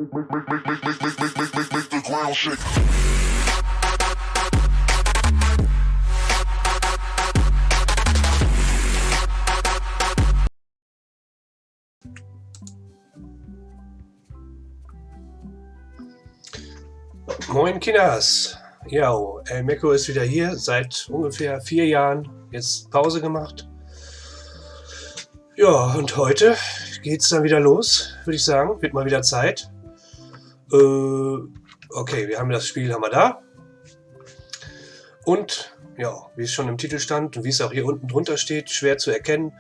Moin Kinders! Ja, eL-mECHO ist wieder hier, seit ungefähr 4 Jahren, jetzt Pause gemacht. Ja, und heute geht's dann wieder los, würde ich sagen, wird mal wieder Zeit. Okay, wir haben das Spiel da. Und, ja, wie es schon im Titel stand und wie es auch hier unten drunter steht, schwer zu erkennen.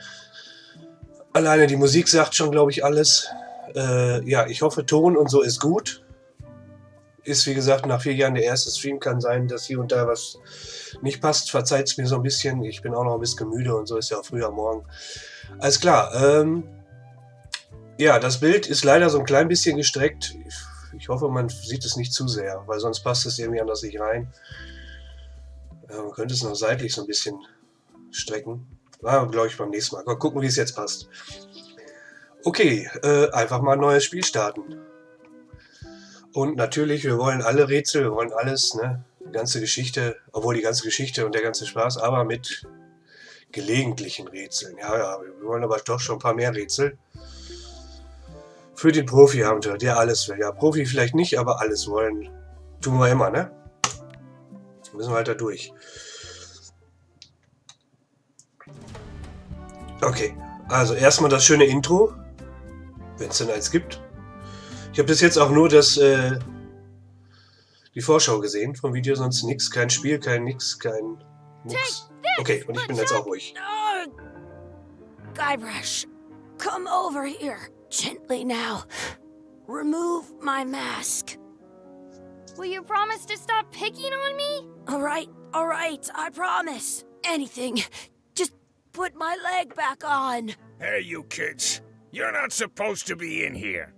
Alleine die Musik sagt schon, glaube ich, alles. Ja, ich hoffe, Ton und so ist gut. Ist, wie gesagt, nach 4 Jahren der erste Stream. Kann sein, dass hier und da was nicht passt. Verzeiht es mir so ein bisschen. Ich bin auch noch ein bisschen müde und so, ist ja auch früh am Morgen. Alles klar. Ja, das Bild ist leider so ein klein bisschen gestreckt. Ich hoffe, man sieht es nicht zu sehr, weil sonst passt es irgendwie anders nicht rein. Man könnte es noch seitlich so ein bisschen strecken. Glaube ich beim nächsten Mal. Mal gucken, wie es jetzt passt. Okay, einfach mal ein neues Spiel starten. Und natürlich, wir wollen alle Rätsel, wir wollen alles, ne? Die ganze Geschichte, obwohl die ganze Geschichte und der ganze Spaß, aber mit gelegentlichen Rätseln. Ja, wir wollen aber doch schon ein paar mehr Rätsel. Für den Profi haben wir, der alles will. Ja, Profi vielleicht nicht, aber alles wollen. Tun wir immer, ne? Müssen wir halt da durch. Okay, also erstmal das schöne Intro, wenn es denn eins gibt. Ich habe bis jetzt auch nur die Vorschau gesehen vom Video, sonst nichts, kein Spiel, kein nix, kein Mucks. Okay, und ich bin jetzt auch ruhig. Guybrush, come over here, gently now. Remove my mask. Will you promise to stop picking on me? All right, I promise. Anything. Just put my leg back on. Hey, you kids. You're not supposed to be in here.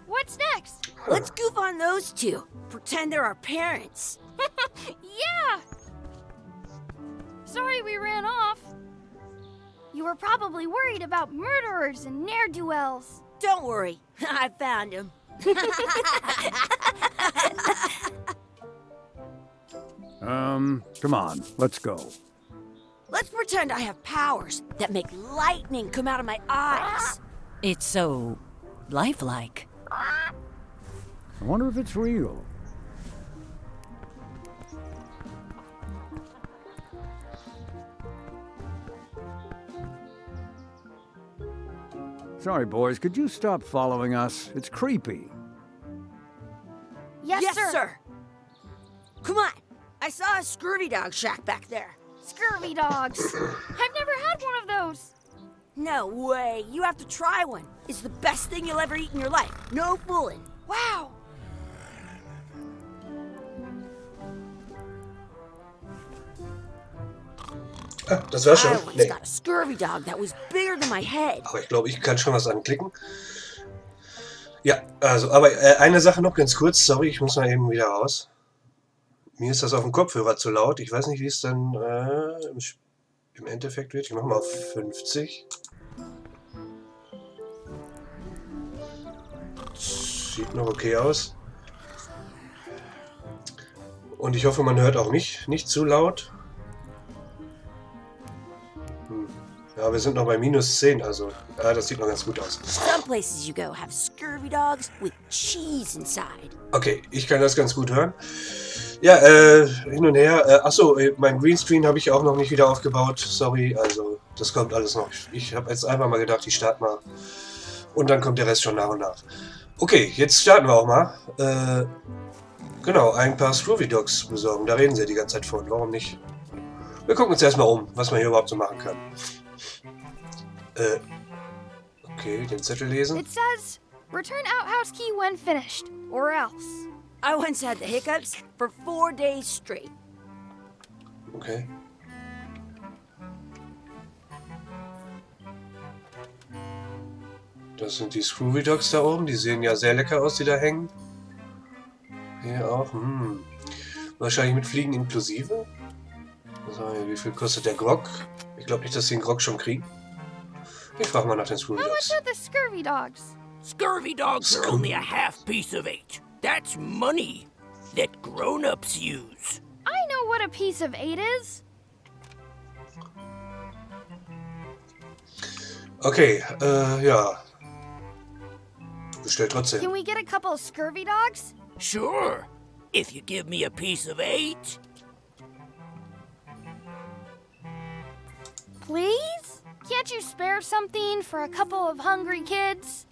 What's next? Let's goof on those two. Pretend they're our parents. Yeah! Sorry we ran off. You were probably worried about murderers and ne'er-do-wells. Don't worry, I found him. Come on, let's go. Let's pretend I have powers that make lightning come out of my eyes. It's so lifelike. I wonder if it's real. Sorry, boys, could you stop following us? It's creepy. Yes, sir. Come on, I saw a scurvy dog shack back there. Scurvy dogs. I've never had one of those. No way, you have to try one. It's the best thing you'll ever eat in your life. No fooling. Wow. Das war schon. I once Nee. got a scurvy dog that was bigger than my head. Aber ich glaube, ich kann schon was anklicken. Ja, also, aber eine Sache noch ganz kurz. Sorry, ich muss mal eben wieder raus. Mir ist das auf dem Kopfhörer zu laut. Ich weiß nicht, wie es dann im Endeffekt wird. Ich mache mal auf 50. Sieht noch okay aus. Und ich hoffe, man hört auch mich nicht zu laut. Ja, wir sind noch bei -10, also das sieht noch ganz gut aus. Some places you go have scurvy dogs with cheese inside. Okay, ich kann das ganz gut hören. Ja, hin und her. Achso, mein Greenscreen habe ich auch noch nicht wieder aufgebaut. Sorry, also das kommt alles noch. Ich habe jetzt einfach mal gedacht, ich starte mal. Und dann kommt der Rest schon nach und nach. Okay, jetzt starten wir auch mal. Genau, ein paar Scurvy Dogs besorgen. Da reden sie die ganze Zeit von. Warum nicht? Wir gucken uns erstmal um, was man hier überhaupt so machen kann. Okay, den Zettel lesen. It says, return outhouse key when finished, or else. I once had the hiccups for 4 days straight. Okay. Das sind die Scurvy Dogs da oben. Die sehen ja sehr lecker aus, die da hängen. Hier auch. Wahrscheinlich mit Fliegen inklusive. Also, wie viel kostet der Grog? Ich glaube nicht, dass sie den Grog schon kriegen. Ich frage mal nach den Screw How much Dogs. are the scurvy dogs? Scurvy dogs are only a half piece of 8. That's money that grown-ups use. I know what a piece of 8 is. Okay, ja. Bestellt trotzdem. Can we get a couple of scurvy dogs? Sure, if you give me a piece of 8. Please? Can't you spare something for a couple of hungry kids?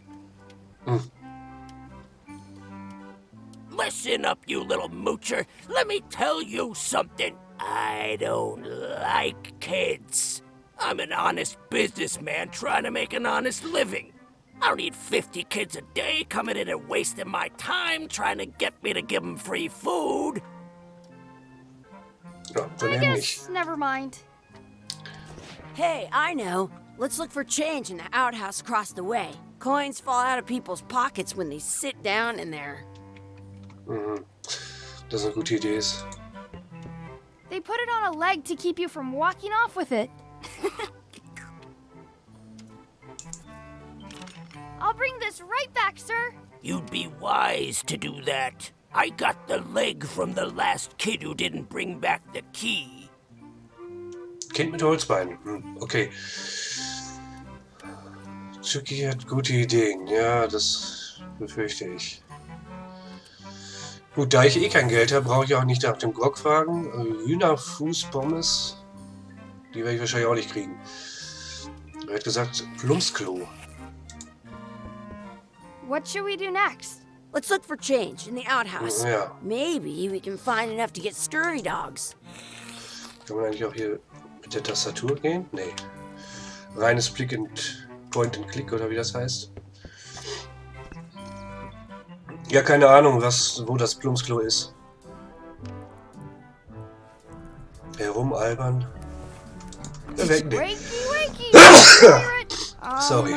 Listen up, you little moocher. Let me tell you something. I don't like kids. I'm an honest businessman trying to make an honest living. I don't need 50 kids a day coming in and wasting my time trying to get me to give them free food. Ja, dann I eben guess, nicht. never mind. Hey, I know. Let's look for change in the outhouse across the way. Coins fall out of people's pockets when they sit down in there. Das eine gute Idee ist. They put it on a leg to keep you from walking off with it. I'll bring this right back, sir. You'd be wise to do that. I got the leg from the last kid who didn't bring back the key. Kind mit Holzbeinen. Okay. Chucky hat gute Ideen. Ja, das befürchte ich. Gut, da ich eh kein Geld habe, brauche ich auch nicht nach dem Grog fragen. Hühnerfußpommes. Die werde ich wahrscheinlich auch nicht kriegen. Er hat gesagt, Plumpsklo. What should we do next? Let's look for change in the outhouse. Ja, Maybe we can find enough to get scurvy dogs. kann man eigentlich auch hier mit der Tastatur gehen? Nee. Reines Blick and Point and Click oder wie das heißt. Ja, keine Ahnung, wo das Plumpsklo ist. Herumalbern. Ja, weg den. Wakey, wakey! Spirit. Sorry.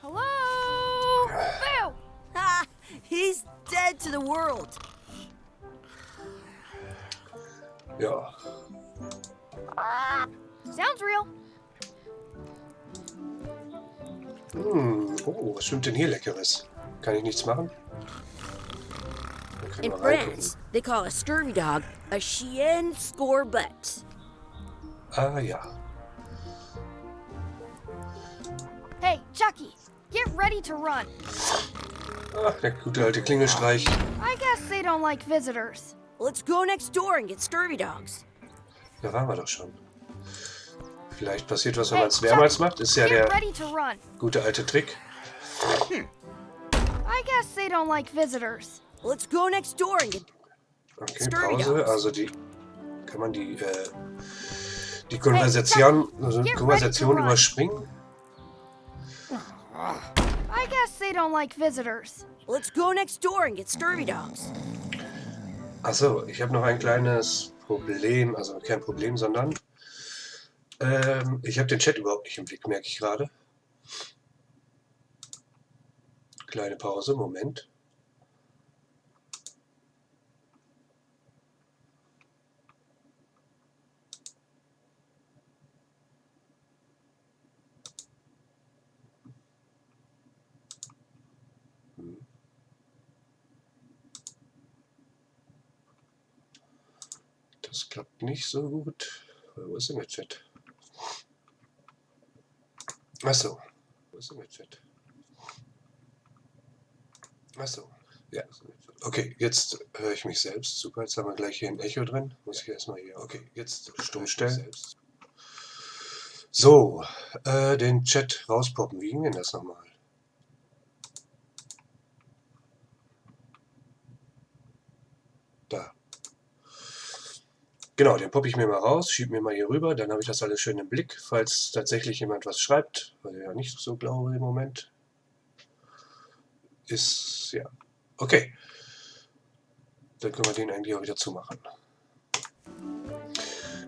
Hello? Phil! Ha! He's dead to the world. Ja. Sounds real. Oh, was schwimmt denn hier Leckeres? Kann ich nichts machen? Wir können In mal reingucken. France, they call a scurvy dog a chien scorbut. Ah ja. Hey, Chucky, get ready to run. Ach, der gute alte Klingelstreich. I guess they don't like visitors. Let's go next door and get scurvy dogs. Da waren wir doch schon. Vielleicht passiert was, wenn man es mehrmals macht. Ist ja Get der ready to run. gute alte Trick. I guess they don't like visitors. Let's go next door and get Okay, Scurvy Pause. Dogs. Also kann man die Konversation, get Konversation ready to run. überspringen? I guess they don't like visitors. Let's go next door and get scurvy dogs. Achso, ich habe noch ein kleines Problem. Also kein Problem, sondern ich habe den Chat überhaupt nicht im Blick, merke ich gerade. Kleine Pause, Moment. Das klappt nicht so gut. Wo ist denn der Chat? Achso. Wo ist denn der Chat? Achso. Ja. Okay, jetzt höre ich mich selbst. Super, jetzt haben wir gleich hier ein Echo drin. Muss ich erstmal hier. Okay, jetzt stumm stellen. So, den Chat rauspoppen. Wie ging denn das nochmal? Da. Genau, den poppe ich mir mal raus, schiebe mir mal hier rüber, dann habe ich das alles schön im Blick, falls tatsächlich jemand was schreibt, was ich ja nicht so glaube im Moment. Ist, ja, okay. Dann können wir den eigentlich auch wieder zumachen.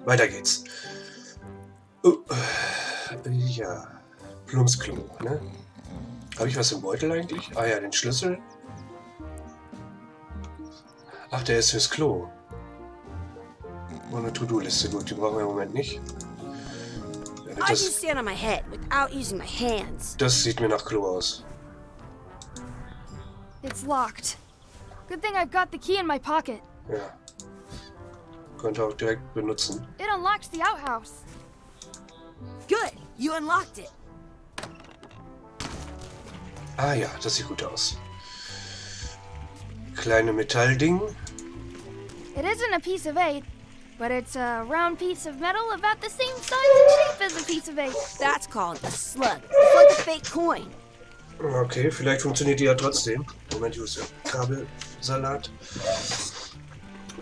Weiter geht's. Ja, Plumpsklo, ne? Habe ich was im Beutel eigentlich? Ah ja, den Schlüssel. Ach, der ist fürs Klo. Und eine To-Do-Liste, gut, die brauchen wir im Moment nicht. I can stand on my head without using my hands. Das sieht mir nach Klo aus. It's locked. Good thing I've got the key in my pocket. Ja. Könnte auch direkt benutzen. It unlocks the outhouse. Good, you unlocked it. Ah ja, das sieht gut aus. Kleine Metallding. It isn't a piece of 8, but it's a round piece of metal about the same size and shape as a piece of 8. That's called a slug. It's like a fake coin. Okay, vielleicht funktioniert die ja trotzdem. Moment, ich muss ja Kabelsalat.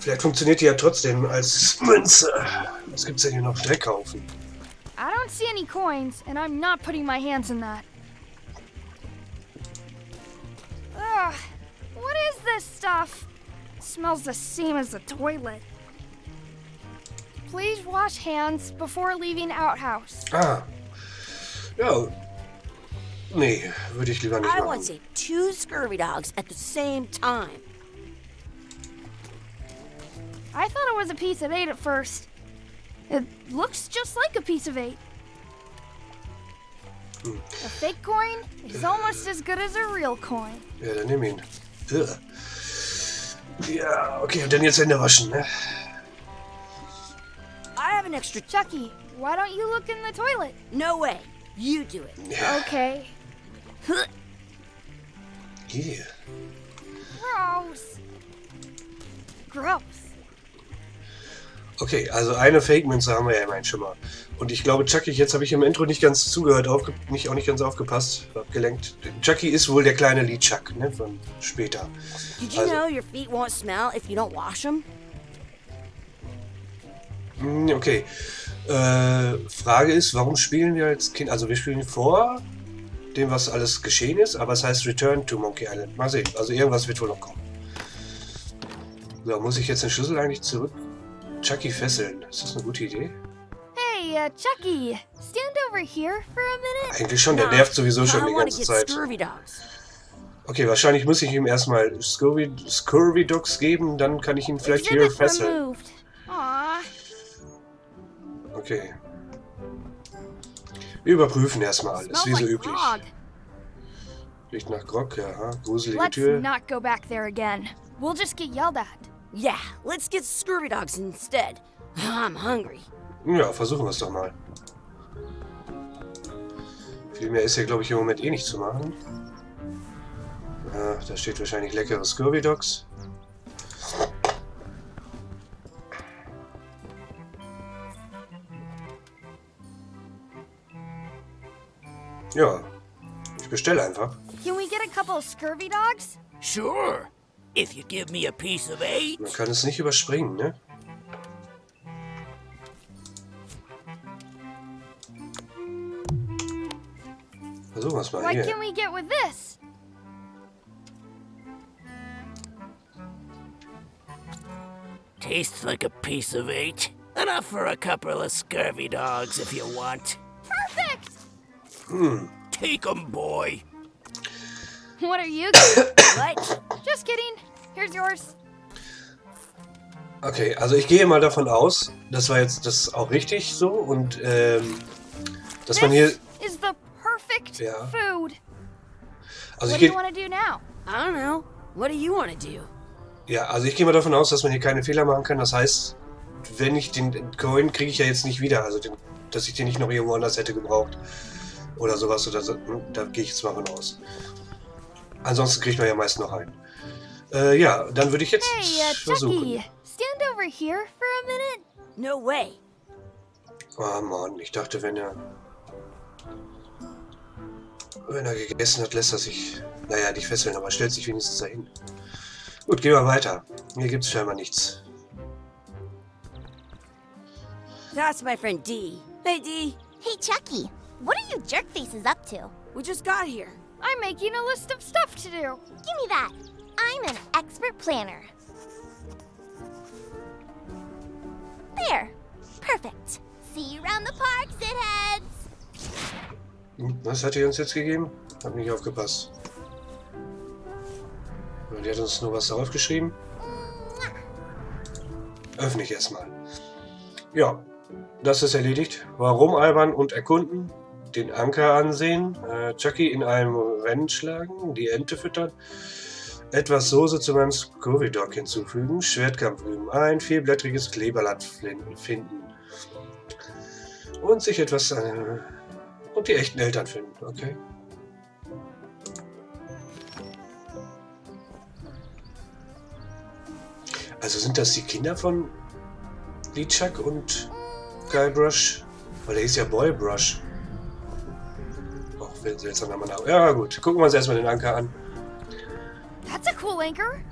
Vielleicht funktioniert die ja trotzdem als Münze. Was gibt's denn hier noch? Dreckhaufen. I don't see any coins, and I'm not putting my hands in that. Ugh, what is this stuff? It smells the same as the toilet. Please wash hands before leaving outhouse. Ah. Ja. Nee, würde ich lieber nicht I machen. want to say 2 scurvy dogs at the same time. I thought it was a piece of 8 at first. It looks just like a piece of 8. A fake coin is almost as good as a real coin. Ja, dann nimm ihn. Ugh. Ja, okay, und dann jetzt Hände waschen, ne? I have an extra. Chucky, why don't you look in the toilet? No way. You do it. Ja. Okay. Hier. Gross. Gross. Okay, also eine Fake-Münze haben wir ja immerhin schon mal. Und ich glaube, Chucky, jetzt habe ich im Intro nicht ganz zugehört, auch nicht ganz aufgepasst, abgelenkt. Chucky ist wohl der kleine LeChuck, ne, von später. Did you know your feet won't smell if you don't wash them? Okay. Frage ist, warum spielen wir als Kind? Also wir spielen vor dem, was alles geschehen ist, aber es heißt Return to Monkey Island. Mal sehen, also irgendwas wird wohl noch kommen. So, muss ich jetzt den Schlüssel eigentlich zurück? Chucky fesseln, ist das eine gute Idee? Hey, Chucky, stand over here for a minute. Eigentlich schon, der nervt sowieso schon I die want ganze to get Zeit. scurvy dogs. Okay, wahrscheinlich muss ich ihm erstmal Scurvy Dogs geben, dann kann ich ihn vielleicht hier Exhibit fesseln. removed. Aw. Okay. Wir überprüfen erstmal alles, Smells wie so like üblich. grog. Riecht nach Grog, ja, gruselige Let's Tür. not go back there again. We'll just get yelled at. Yeah, let's get scurvy dogs instead. I'm hungry. Ja, versuchen wir es doch mal. Viel mehr ist hier, glaube ich, im Moment eh nicht zu machen. Ja, da steht wahrscheinlich leckere Scurvy Dogs. Ja, ich bestelle einfach. Can we get a couple of scurvy dogs? Sure. If you give me a piece of 8. Man kann es nicht überspringen, ne? Versuchen wir es mal What hier. can we get with this? Tastes like a piece of 8. Enough for a couple of scurvy dogs if you want. Perfect! Take 'em, boy. What are you getting? What? Just kidding. Here's yours. Okay, also ich gehe mal davon aus, das war jetzt das auch richtig so und dass man hier, This is the perfect Ja. food. also What ich do you gehe, want to do now? I don't know. What do you want to do? ja, also ich gehe mal davon aus, dass man hier keine Fehler machen kann. Das heißt, wenn ich den Coin kriege ich ja jetzt nicht wieder, also dass ich den nicht noch irgendwo anders hätte gebraucht oder sowas oder so, da gehe ich jetzt mal von aus. Ansonsten kriegt man ja meist noch einen. Ja, dann würde ich jetzt Hey, versuchen. Chucky, stand over here for a minute. No way. Oh Mann, ich dachte, wenn er gegessen hat, lässt er sich, naja, nicht fesseln, aber stellt sich wenigstens dahin. Gut, gehen wir weiter. Hier gibt es scheinbar nichts. That's my friend D. Hey, D. Hey, Chucky, what are you jerk faces up to? We just got here. I'm making a list of stuff to do. Give me that. I'm an expert planner. There. Perfect. See you around the park, shitheads. Was hat die uns jetzt gegeben? Hab nicht aufgepasst. Die hat uns nur was darauf geschrieben. Öffne ich erstmal. Ja, Das ist erledigt. Warum albern und erkunden? Den Anker ansehen. Chucky in einem Rennen schlagen. Die Ente füttern. Etwas Soße zu meinem Scurvy Dog hinzufügen. Schwertkampf üben. Ein vielblättriges Kleeblatt finden. Und sich etwas... und die echten Eltern finden. Okay. Also sind das die Kinder von LeChuck und Guybrush? Weil der ist ja Boybrush. Auch seltsamer Name. Ja gut, gucken wir uns erstmal den Anker an. That's a cool anchor.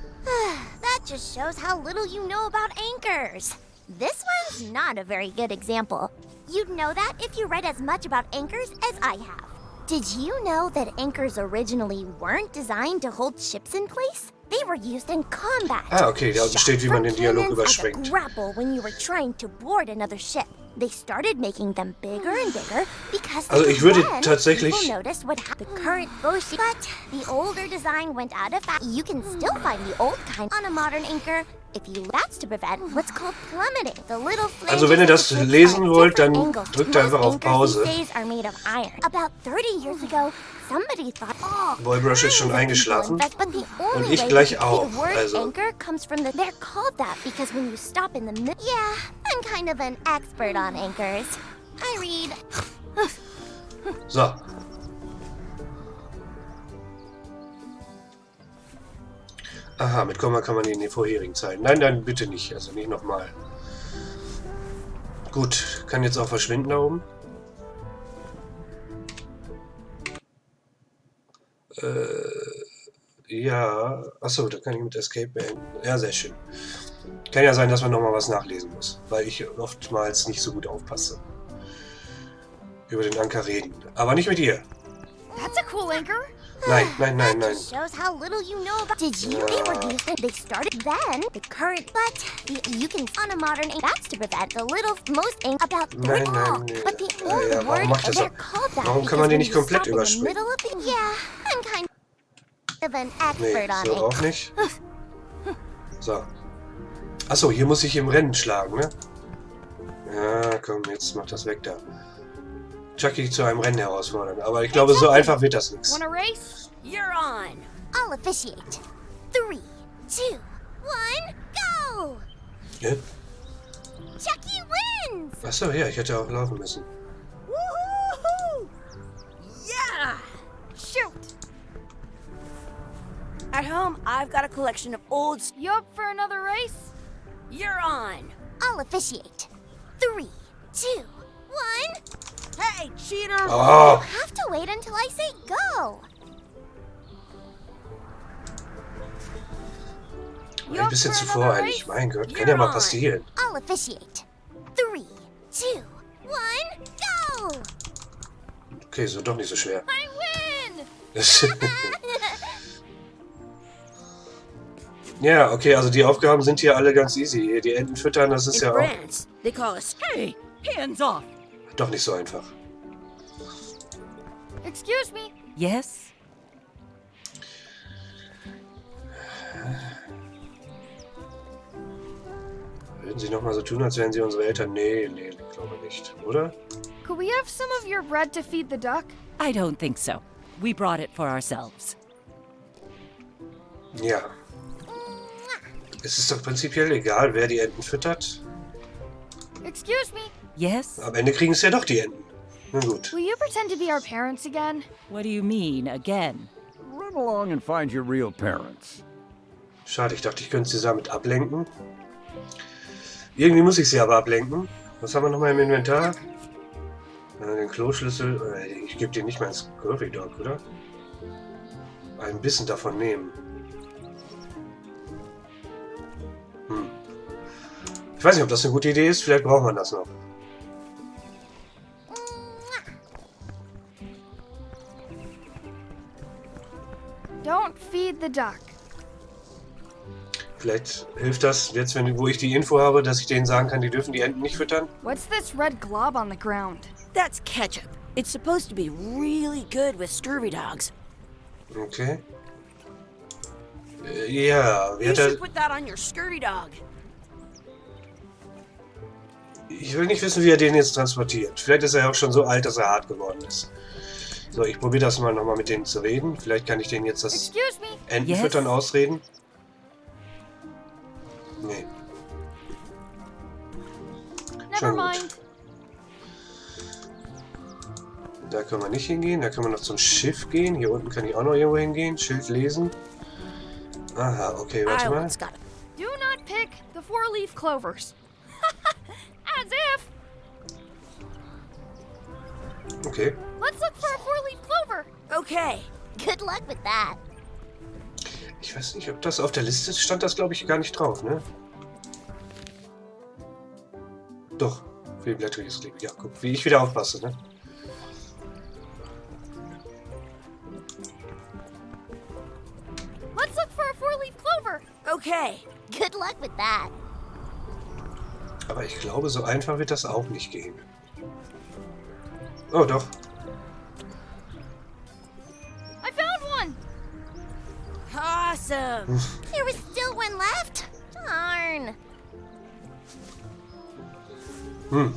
That just shows how little you know about anchors. This one's not a very good example. You'd know that if you read as much about anchors as I have. Did you know that anchors originally weren't designed to hold ships in place? They were used in combat. Ah, okay, da unten steht, wie man den Dialog überspringt. Grapple when you were trying to board another ship. They started making them bigger and bigger because Also ich würde tatsächlich... people noticed what happened. The current Boshi, but the older design went out of fashion. You can still find the old kind on a modern anchor. If you that's to prevent what's called plummeting. The little Also wenn ihr das lesen wollt, dann drückt einfach auf Pause. Are made of iron. About 30 years ago, somebody thought, oh, Boybrush ist schon eingeschlafen. but the only Und ich way gleich to auch. the word Also anchor comes from the. They're called that because when you stop in the middle. Yeah, I'm kind of an expert on anchors. I read. so. Aha, mit Komma kann man in den vorherigen Zeiten. Nein, nein, bitte nicht. Also nicht nochmal. Gut, kann jetzt auch verschwinden da oben. Ja. Achso, da kann ich mit Escape beenden. Ja, sehr schön. Kann ja sein, dass man nochmal was nachlesen muss. Weil ich oftmals nicht so gut aufpasse. Über den Anker reden. Aber nicht mit ihr. That's a cool anchor. Nein, nein, nein, nein. Just shows how little you know about. Did you? They were used. They started then. The current, but you can on a modern. That's to prevent the little most about. Nein, nein, nee. But the old Ja, warum word. macht das They're so? called that. Warum kann man den nicht komplett überspringen? Yeah, I'm kind of an Nee, expert on so it. auch nicht. So. Achso, hier muss ich im Rennen schlagen, ne? Ja, komm, jetzt mach das weg da. Chucky zu einem Rennen herausfordern. Aber ich glaube, so einfach wird das nichts. Want a race? You're on. I'll officiate. 3, 2, 1, go! Ja? Chucky wins! Achso, ja, ich hätte auch laufen müssen. Woohoo! Yeah! Shoot. At home, I've got a collection of old... You up for another race? You're on. I'll officiate. 3, 2, 1. Hey, cheater! Oh, You have to wait until I say go. ein bisschen zu voreilig. Mein Gott, kann ja mal passieren. I'll officiate. 3, 2, 1, go! Okay, so doch nicht so schwer. I win! Ja, okay, also die Aufgaben sind hier alle ganz easy. Hier die Enten füttern, das ist In ja auch France, they call us... Hey, hands off. doch nicht so einfach. Excuse me. Yes? Würden sie nochmal so tun, als wären sie unsere Eltern? Nee, nee, ich glaube nicht, oder? Could we have some of your bread to feed the duck? I don't think so. We brought it for ourselves. Ja. Es ist doch prinzipiell egal, wer die Enten füttert. Excuse me. Yes? Am Ende kriegen es ja doch die Enten. Na gut. Will you pretend to be our parents again? What do you mean, again? Run along and find your real parents. Schade, ich dachte, ich könnte sie damit ablenken. Irgendwie muss ich sie aber ablenken. Was haben wir nochmal im Inventar? Den Kloschlüssel. Ich gebe dir nicht mal ins Scurvy Dog, oder? Ein bisschen davon nehmen. Ich weiß nicht, ob das eine gute Idee ist. Vielleicht braucht man das noch. Don't feed the duck. Vielleicht hilft das jetzt, wo ich die Info habe, dass ich denen sagen kann, die dürfen die Enten nicht füttern. What's this red glob on the ground? That's ketchup. It's supposed to be really good with scurvy dogs. Okay. Ja, wie You hat er... should put that on your scurvy dog. Ich will nicht wissen, wie er den jetzt transportiert. Vielleicht ist er ja auch schon so alt, dass er hart geworden ist. So, ich probiere das mal nochmal mit denen zu reden. Vielleicht kann ich denen jetzt das Excuse me. Entenfüttern ausreden. Nee. Never Schon gut. mind. Da können wir nicht hingehen. Da können wir noch zum Schiff gehen. Hier unten kann ich auch noch irgendwo hingehen. Schild lesen. Aha, okay, warte I mal. once got a Do not pick the four-leaf clovers. As if. Okay. Let's look for a four-leaf clover. Okay. Good luck with that. Ich weiß nicht, ob das auf der Liste stand, das glaube ich gar nicht drauf, ne? Doch, vielblättriges Leben. Ja, guck, wie ich wieder aufpasse, ne? Let's look for a four-leaf clover. Okay. Good luck with that. Aber ich glaube, so einfach wird das auch nicht gehen. Oh, doch. I found one. Awesome. There was still one left. Darn. Hm,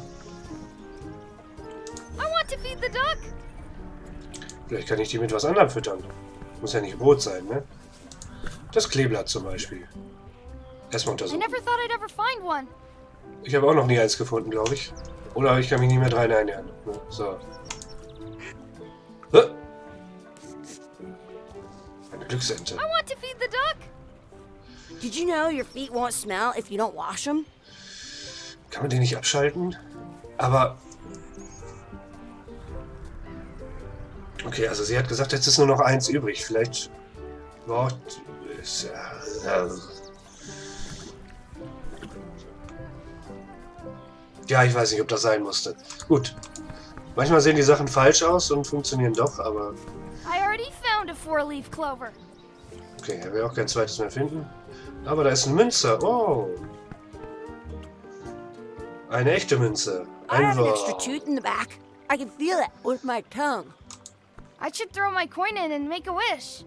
I want to feed the duck. vielleicht kann ich die mit was anderem füttern. Muss ja nicht Brot sein, ne? Das Kleeblatt zum Beispiel. Erstmal I untersuchen. never thought I'd ever find one. Ich habe auch noch nie eins gefunden, glaube ich. Oder ich kann mich nicht mehr dran erinnern. Ne? So. Eine Glücksente. I want to feed the duck. Did you know your feet won't smell if you don't wash them? Kann man den nicht abschalten? Aber... Okay, also sie hat gesagt, jetzt ist nur noch eins übrig. Vielleicht... Ja, ich weiß nicht, ob das sein musste. Gut. Manchmal sehen die Sachen falsch aus und funktionieren doch, aber... I already found a four-leaf clover. Okay, er will auch kein zweites mehr finden. Aber da ist eine Münze. Oh. Eine echte Münze. I have an Ein extra tooth in the back. I can feel it with my tongue. I should throw my coin in and make a wish.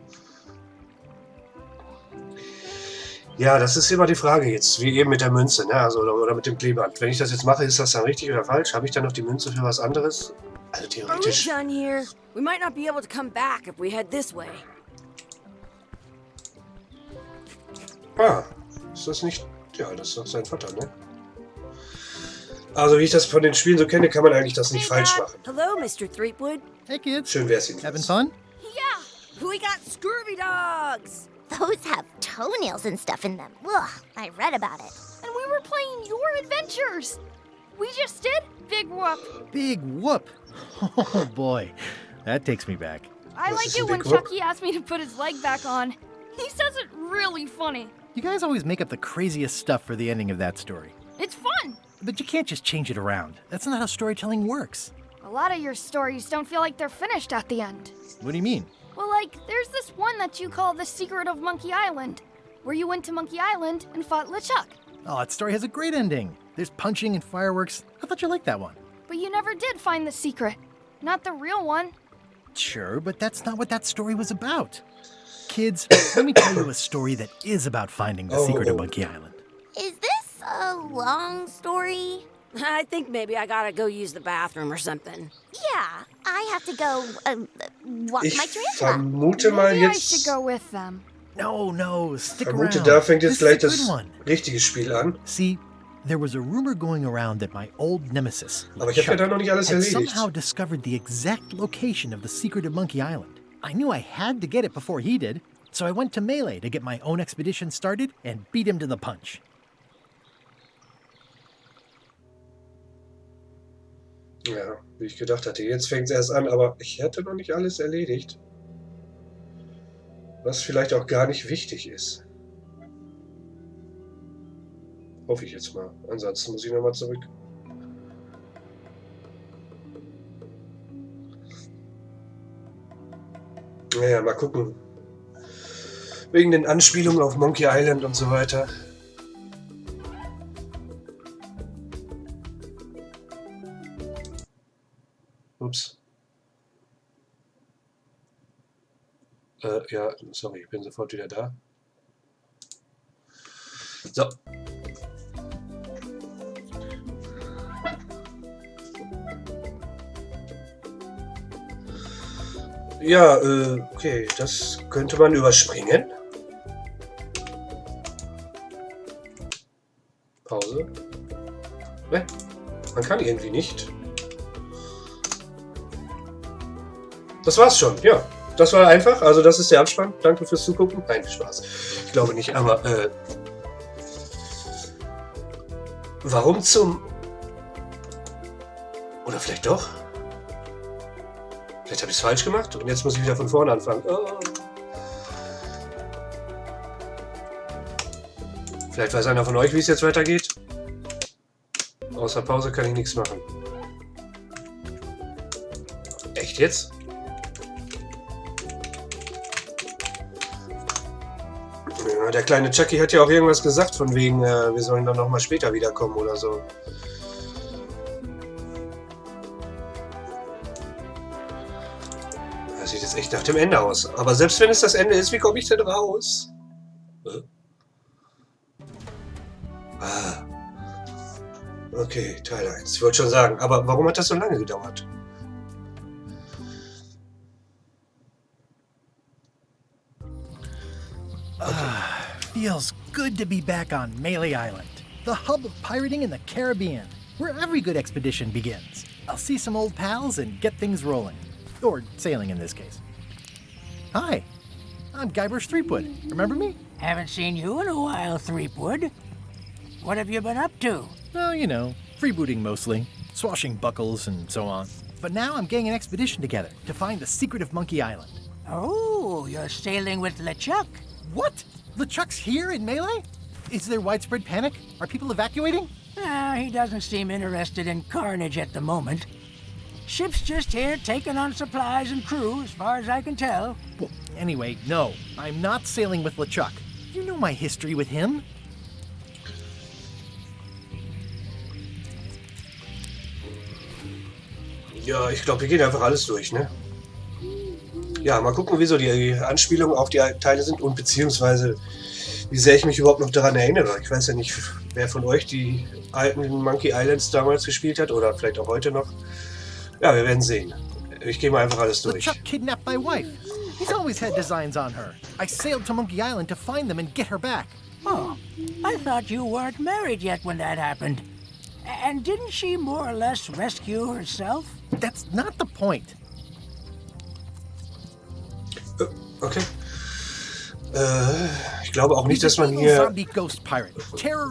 Ja, das ist immer die Frage jetzt, wie eben mit der Münze, ne? Also, oder mit dem Klebeband. Wenn ich das jetzt mache, ist das dann richtig oder falsch? Habe ich dann noch die Münze für was anderes? Also Are we theoretisch. done here? We might not be able to come back if we head this way. Ah, ist das nicht... Ja, das ist doch sein Vater, ne? Also, wie ich das von den Spielen so kenne, kann man eigentlich das nicht falsch machen. Hello, Mr. Threepwood. Hey kids, Schön wär's having jedenfalls. fun? Yeah. We got scurvy dogs. Those have toenails and stuff in them. Ugh, I read about it. And we were playing your adventures. We just did Big Whoop. Big whoop. Oh boy, that takes me back. I This like is it a when big whoop. Chucky asked me to put his leg back on. He says it really funny. You guys always make up the craziest stuff for the ending of that story. It's fun. But you can't just change it around. That's not how storytelling works. A lot of your stories don't feel like they're finished at the end. What do you mean? Well, like, there's this one that you call The Secret of Monkey Island, where you went to Monkey Island and fought LeChuck. Oh, that story has a great ending. There's punching and fireworks. I thought you liked that one. But you never did find the secret. Not the real one. Sure, but that's not what that story was about. Kids, let me tell you a story that is about finding the secret of Monkey Island. Is this a long story? I think maybe I gotta go use the bathroom or something. Yeah, I have to go walk Ich my tarantula. vermute mal Maybe I should jetzt... go with them. No, stick Vermute, around. da fängt jetzt This is a gleich good das one. richtige Spiel an. See, there was a rumor going around that my old nemesis, Aber ich habe ja da noch nicht alles had erledigt. somehow discovered the exact location of the secret of Monkey Island. I knew I had to get it before he did, so I went to Melee to get my own expedition started and beat him to the punch. Ja, wie ich gedacht hatte. Jetzt fängt es erst an, aber ich hätte noch nicht alles erledigt. Was vielleicht auch gar nicht wichtig ist. Hoffe ich jetzt mal. Ansonsten muss ich nochmal zurück. Naja, mal gucken. Wegen den Anspielungen auf Monkey Island und so weiter. Ups. Ja, sorry, ich bin sofort wieder da. So. Ja, okay, das könnte man überspringen. Pause. Ne? Man kann irgendwie nicht. Das war's schon, ja. Das war einfach, also das ist der Abspann. Danke fürs Zugucken. Nein, Spaß. Ich glaube nicht, aber warum zum... Oder vielleicht doch? Vielleicht habe ich es falsch gemacht und jetzt muss ich wieder von vorne anfangen. Oh. Vielleicht weiß einer von euch, wie es jetzt weitergeht. Außer Pause kann ich nichts machen. Echt jetzt? Ja, der kleine Chucky hat ja auch irgendwas gesagt, von wegen, wir sollen dann nochmal später wiederkommen oder so. Das sieht jetzt echt nach dem Ende aus. Aber selbst wenn es das Ende ist, wie komme ich denn raus? Ah. Okay, Teil 1. Ich wollte schon sagen, aber warum hat das so lange gedauert? Feels good to be back on Melee Island, the hub of pirating in the Caribbean, where every good expedition begins. I'll see some old pals and get things rolling. Or sailing in this case. Hi, I'm Guybrush Threepwood. Remember me? Haven't seen you in a while, Threepwood. What have you been up to? Well, you know, freebooting mostly, swashing buckles and so on. But now I'm getting an expedition together to find the secret of Monkey Island. Oh, you're sailing with LeChuck. What? LeChuck's here in Melee? Is there widespread panic? Are people evacuating? He doesn't seem interested in carnage at the moment. Ship's just here taking on supplies and crew, as far as I can tell. Well, anyway, no, I'm not sailing with LeChuck. You know my history with him. Ja, ich glaube, wir gehen einfach alles durch, ne? Ja, mal gucken, wieso die Anspielungen auf die Teile sind und beziehungsweise wie sehr ich mich überhaupt noch daran erinnere. Ich weiß ja nicht, wer von euch die alten Monkey Islands damals gespielt hat oder vielleicht auch heute noch. Ja, wir werden sehen. Ich gehe mal einfach alles durch. LeChuck kidnapped my wife. He's always had designs on her. I sailed to Monkey Island to find them and get her back. Oh, I thought you weren't married yet when that happened. And didn't she more or less rescue herself? That's not the point. Okay. Ich glaube auch nicht, dass man hier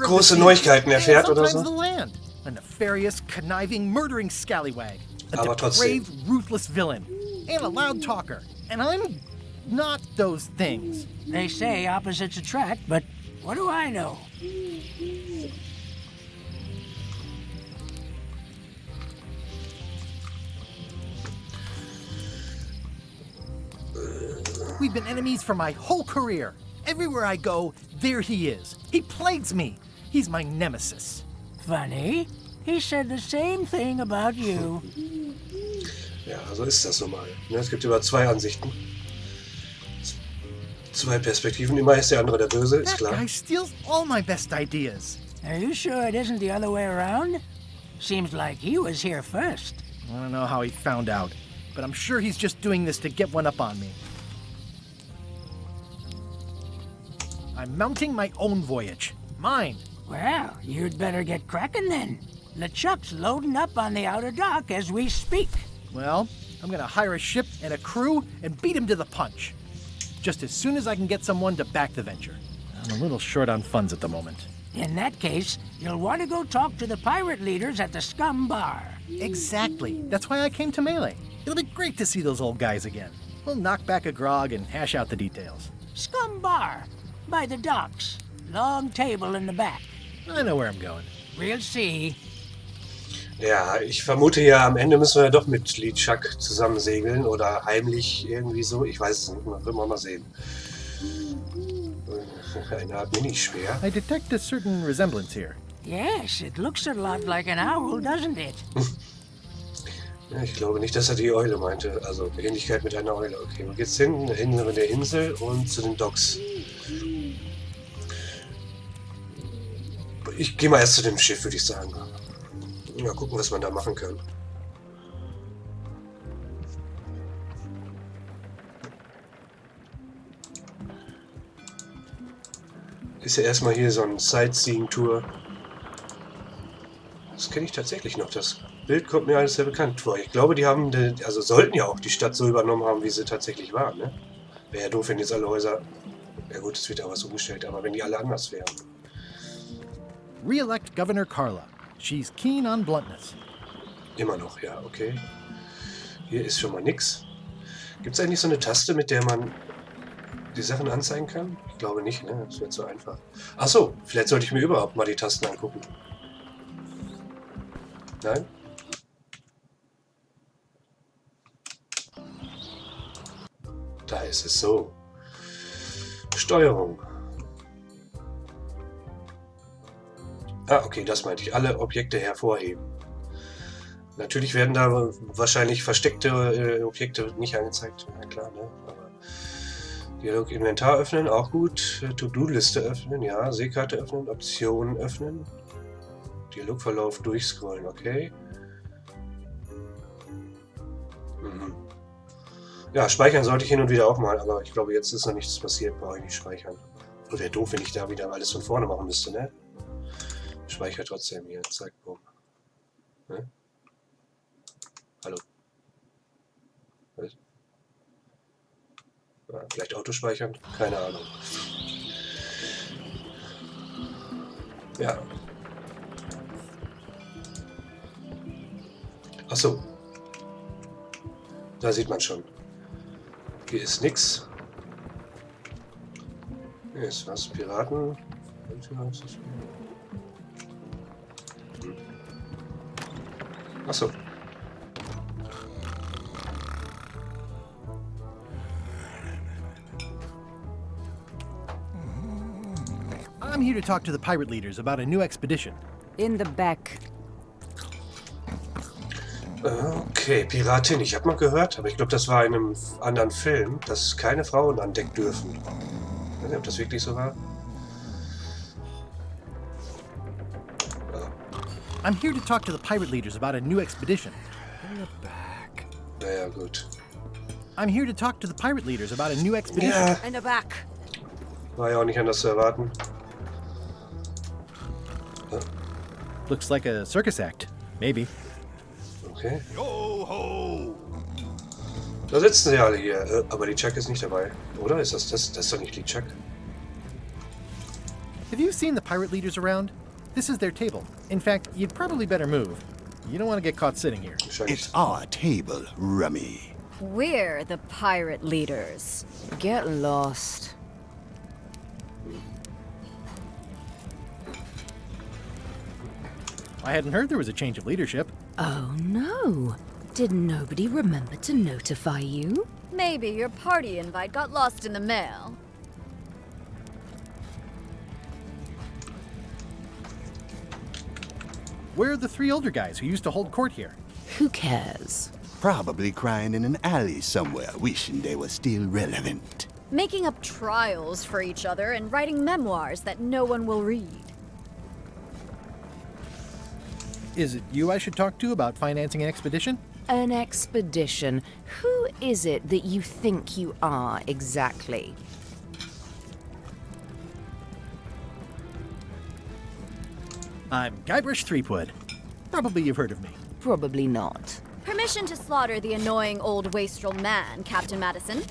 große Neuigkeiten erfährt oder so. A nefarious, conniving, murdering scallywag. A Aber trotzdem. depraved, ruthless villain. And a loud talker. And I'm not those things. They say opposites attract, but what do I know? We've been enemies for my whole career. Everywhere I go, there he is. He plagues me. He's my nemesis. Funny. He said the same thing about you. Ja, so ist das nun mal. Es gibt immer zwei Ansichten. Zwei Perspektiven. Immer ist der andere der Böse, ist That klar. guy steals all my best ideas. Are you sure it isn't the other way around? Seems like he was here first. I don't know how he found out, but I'm sure he's just doing this to get one up on me. I'm mounting my own voyage. Mine. Well, you'd better get cracking then. LeChuck's loading up on the outer dock as we speak. Well, I'm gonna hire a ship and a crew and beat him to the punch. Just as soon as I can get someone to back the venture. I'm a little short on funds at the moment. In that case, you'll want to go talk to the pirate leaders at the Scum Bar. Exactly. That's why I came to Melee. It'll be great to see those old guys again. We'll knock back a grog and hash out the details. Scum Bar, by the docks. Long table in the back. I know where I'm going. We'll see. Ja, ich vermute ja, am Ende müssen wir ja doch mit LeChuck zusammen segeln oder heimlich irgendwie so. Ich weiß es nicht, man wird mal sehen. Eine Art Minischwer. I detect a certain resemblance here. Yes, it looks a lot like an owl, doesn't it? Ja, ich glaube nicht, dass er die Eule meinte. Also Ähnlichkeit mit einer Eule. Okay, wo geht's hin? Innere der Insel und zu den Docks. Ich gehe mal erst zu dem Schiff, würde ich sagen. Mal gucken, was man da machen kann. Ist ja erstmal hier so ein Sightseeing-Tour. Das kenne ich tatsächlich noch. Das Bild kommt mir alles sehr bekannt vor. Ich glaube, die haben, also sollten ja auch die Stadt so übernommen haben, wie sie tatsächlich war, ne? Wäre ja doof, wenn jetzt alle Häuser... Ja gut, es wird auch was umgestellt, aber wenn die alle anders wären. Re-elect Governor Carla. She's keen on bluntness. Immer noch, ja, okay. Hier ist schon mal nix. Gibt es eigentlich so eine Taste, mit der man die Sachen anzeigen kann? Ich glaube nicht, ne? Das wäre zu einfach. Achso, vielleicht sollte ich mir überhaupt mal die Tasten angucken. Nein? Da ist es so. Steuerung. Ah, okay, das meinte ich. Alle Objekte hervorheben. Natürlich werden da wahrscheinlich versteckte Objekte nicht angezeigt. Ja klar, ne? Aber Dialog Inventar öffnen, auch gut. To-Do-Liste öffnen, ja. Seekarte öffnen, Optionen öffnen. Dialogverlauf durchscrollen, okay. Mhm. Ja, speichern sollte ich hin und wieder auch mal, aber ich glaube, jetzt ist noch nichts passiert, brauche ich nicht speichern. Und wäre doof, wenn ich da wieder alles von vorne machen müsste, ne? Speicher trotzdem hier, zack, bumm. Ne? Hallo. Was? Ja, vielleicht Autospeichern? Keine Ahnung. Ja. Achso. Da sieht man schon. Hier ist nix. Hier ist was. Piraten. Achso. I'm here to talk to the pirate leaders about a new expedition. In the back. Okay, Piratin. Ich habe mal gehört, aber ich glaube, das war in einem anderen Film, dass keine Frauen an Deck dürfen. Ich weiß nicht, ob das wirklich so war. I'm here to talk to the pirate leaders about a new expedition. Naja, gut. I'm here to talk to the pirate leaders about a new expedition. Ja, In the back. war ja auch nicht anders zu erwarten. Looks like a circus act. Maybe. Okay. Da sitzen sie alle hier. Aber die Chuck ist nicht dabei. Oder? Das ist doch nicht die Chuck. Have you seen the pirate leaders around? This is their table. In fact, you'd probably better move. You don't want to get caught sitting here. It's our table, Rummy. We're the pirate leaders. Get lost. I hadn't heard there was a change of leadership. Oh no. Did nobody remember to notify you? Maybe your party invite got lost in the mail. Where are the three older guys who used to hold court here? Who cares? Probably crying in an alley somewhere, wishing they were still relevant. Making up trials for each other and writing memoirs that no one will read. Is it you I should talk to about financing an expedition? An expedition. Who is it that you think you are exactly? I'm Guybrush Threepwood. Probably you've heard of me. Probably not. Permission to slaughter the annoying old wastrel man, Captain Madison.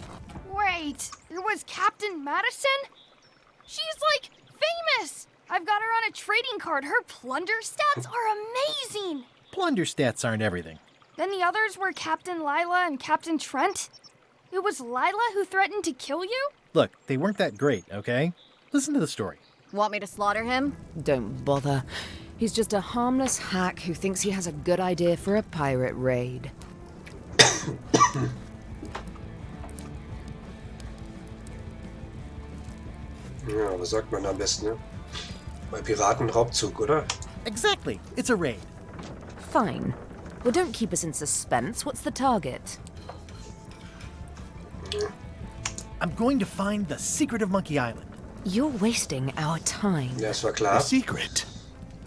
Wait, it was Captain Madison? She's like famous! I've got her on a trading card. Her plunder stats are amazing! Plunder stats aren't everything. Then the others were Captain Lila and Captain Trent. It was Lila who threatened to kill you? Look, they weren't that great, okay? Listen to the story. Want me to slaughter him? Don't bother. He's just a harmless hack who thinks he has a good idea for a pirate raid. Ja, was sagt man am besten, ne? Bei Piratenraubzug, oder? Exactly. It's a raid. Fine. Well, don't keep us in suspense. What's the target? I'm going to find the secret of Monkey Island. You're wasting our time. Ja, es war A klar. secret?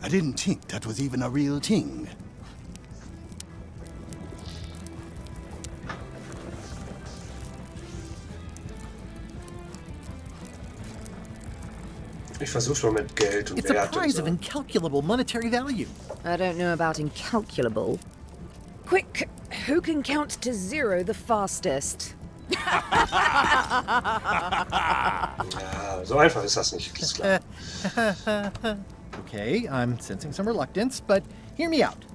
I didn't think that was even a real thing. Ich versuch's mal mit Geld und It's a Wert und prize so. of incalculable monetary value. I don't know about incalculable. Quick, who can count to 0 the fastest? Ja, so einfach ist das nicht. Ist klar. Okay, I'm sensing some reluctance, but hear me out.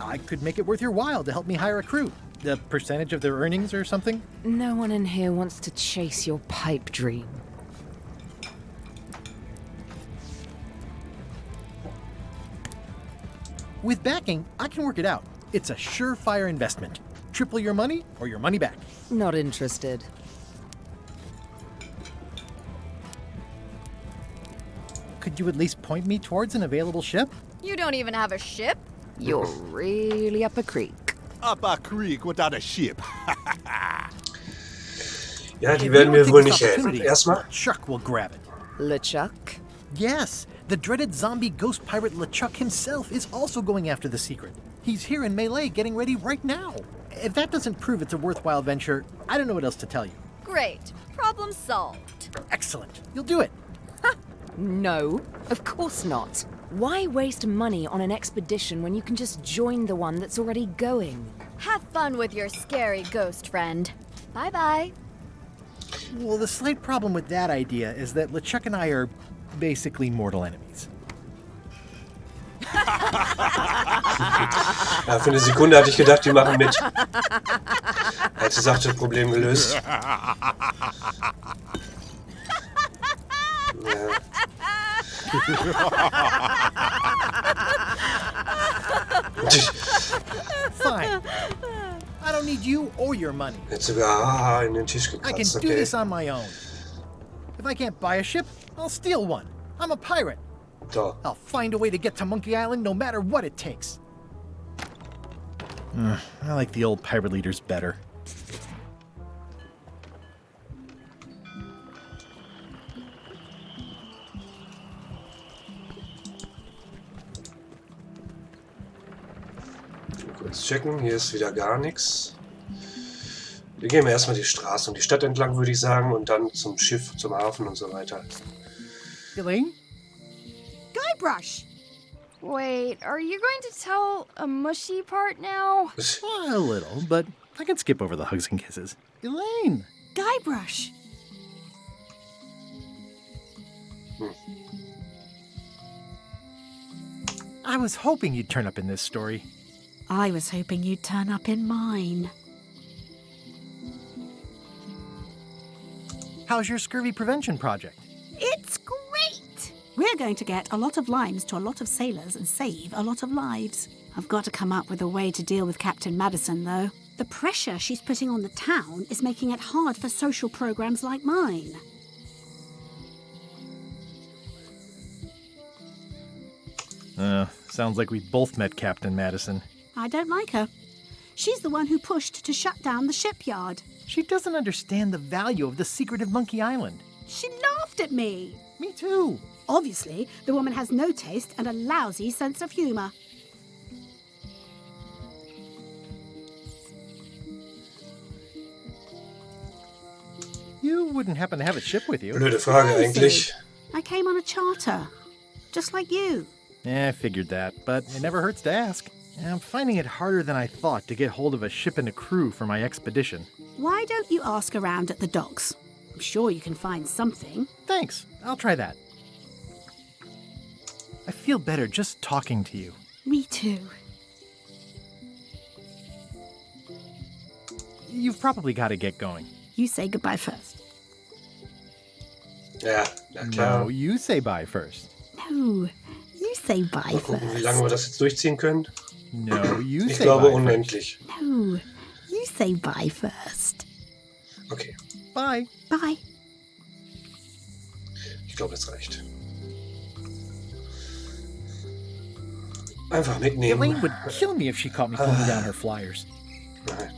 I could make it worth your while to help me hire a crew. The percentage of their earnings or something? No one in here wants to chase your pipe dream. With backing, I can work it out. It's a surefire investment. Triple your money or your money back. Not interested. Could you at least point me towards an available ship? You don't even have a ship? You're really up a creek. Up a creek without a ship. Ja, die If werden you mir don't wohl take nicht this helfen. opportunity, Erstmal. LeChuck will grab it. LeChuck? Yes, the dreaded zombie ghost pirate LeChuck himself is also going after the secret. He's here in Melee getting ready right now. If that doesn't prove it's a worthwhile venture, I don't know what else to tell you. Great. Problem solved. Excellent. You'll do it. No, of course not. Why waste money on an expedition when you can just join the one that's already going? Have fun with your scary ghost friend. Bye-bye. Well, the slight problem with that idea is that LeChuck and I are basically mortal enemies. Ja, für eine Sekunde hatte ich gedacht, die machen mit. Als sie sagte, Problem gelöst. Ja. Fine. I don't need you or your money. Jetzt sogar in den Tisch I can gekratzt, do okay. this on my own. If I can't buy a ship, I'll steal one. I'm a pirate. So. I'll find a way to get to Monkey Island no matter what it takes. I like the old pirate leaders better. Kurz checken, hier ist wieder gar nichts. Wir gehen erstmal die Straße und die Stadt entlang, würde ich sagen, und dann zum Schiff, zum Hafen und so weiter. Elaine? Guybrush! Wait, are you going to tell a mushy part now? A little, but I can skip over the hugs and kisses. Elaine! Guybrush! I was hoping you'd turn up in this story. I was hoping you'd turn up in mine. How's your scurvy prevention project? It's great! We're going to get a lot of limes to a lot of sailors and save a lot of lives. I've got to come up with a way to deal with Captain Madison, though. The pressure she's putting on the town is making it hard for social programs like mine. Sounds like we both met Captain Madison. I don't like her. She's the one who pushed to shut down the shipyard. She doesn't understand the value of the secret of Monkey Island. She laughed at me. Me too. Obviously, the woman has no taste and a lousy sense of humor. You wouldn't happen to have a ship with you. Blöde Frage eigentlich. I came on a charter, just like you. I figured that, but it never hurts to ask. I'm finding it harder than I thought to get hold of a ship and a crew for my expedition. Why don't you ask around at the docks? I'm sure you can find something. Thanks. I'll try that. I feel better just talking to you. Me too. You've probably got to get going. You say goodbye first. Ja, na klar. No, you say bye first. No, you say bye Mal gucken, wie first. lange wir das jetzt durchziehen können. No, you Ich say glaube bye unendlich. No, you say bye first. Okay, first. Bye. Bye. ich glaube, das reicht. Einfach mitnehmen. Elaine would kill me if she caught me pulling down her flyers.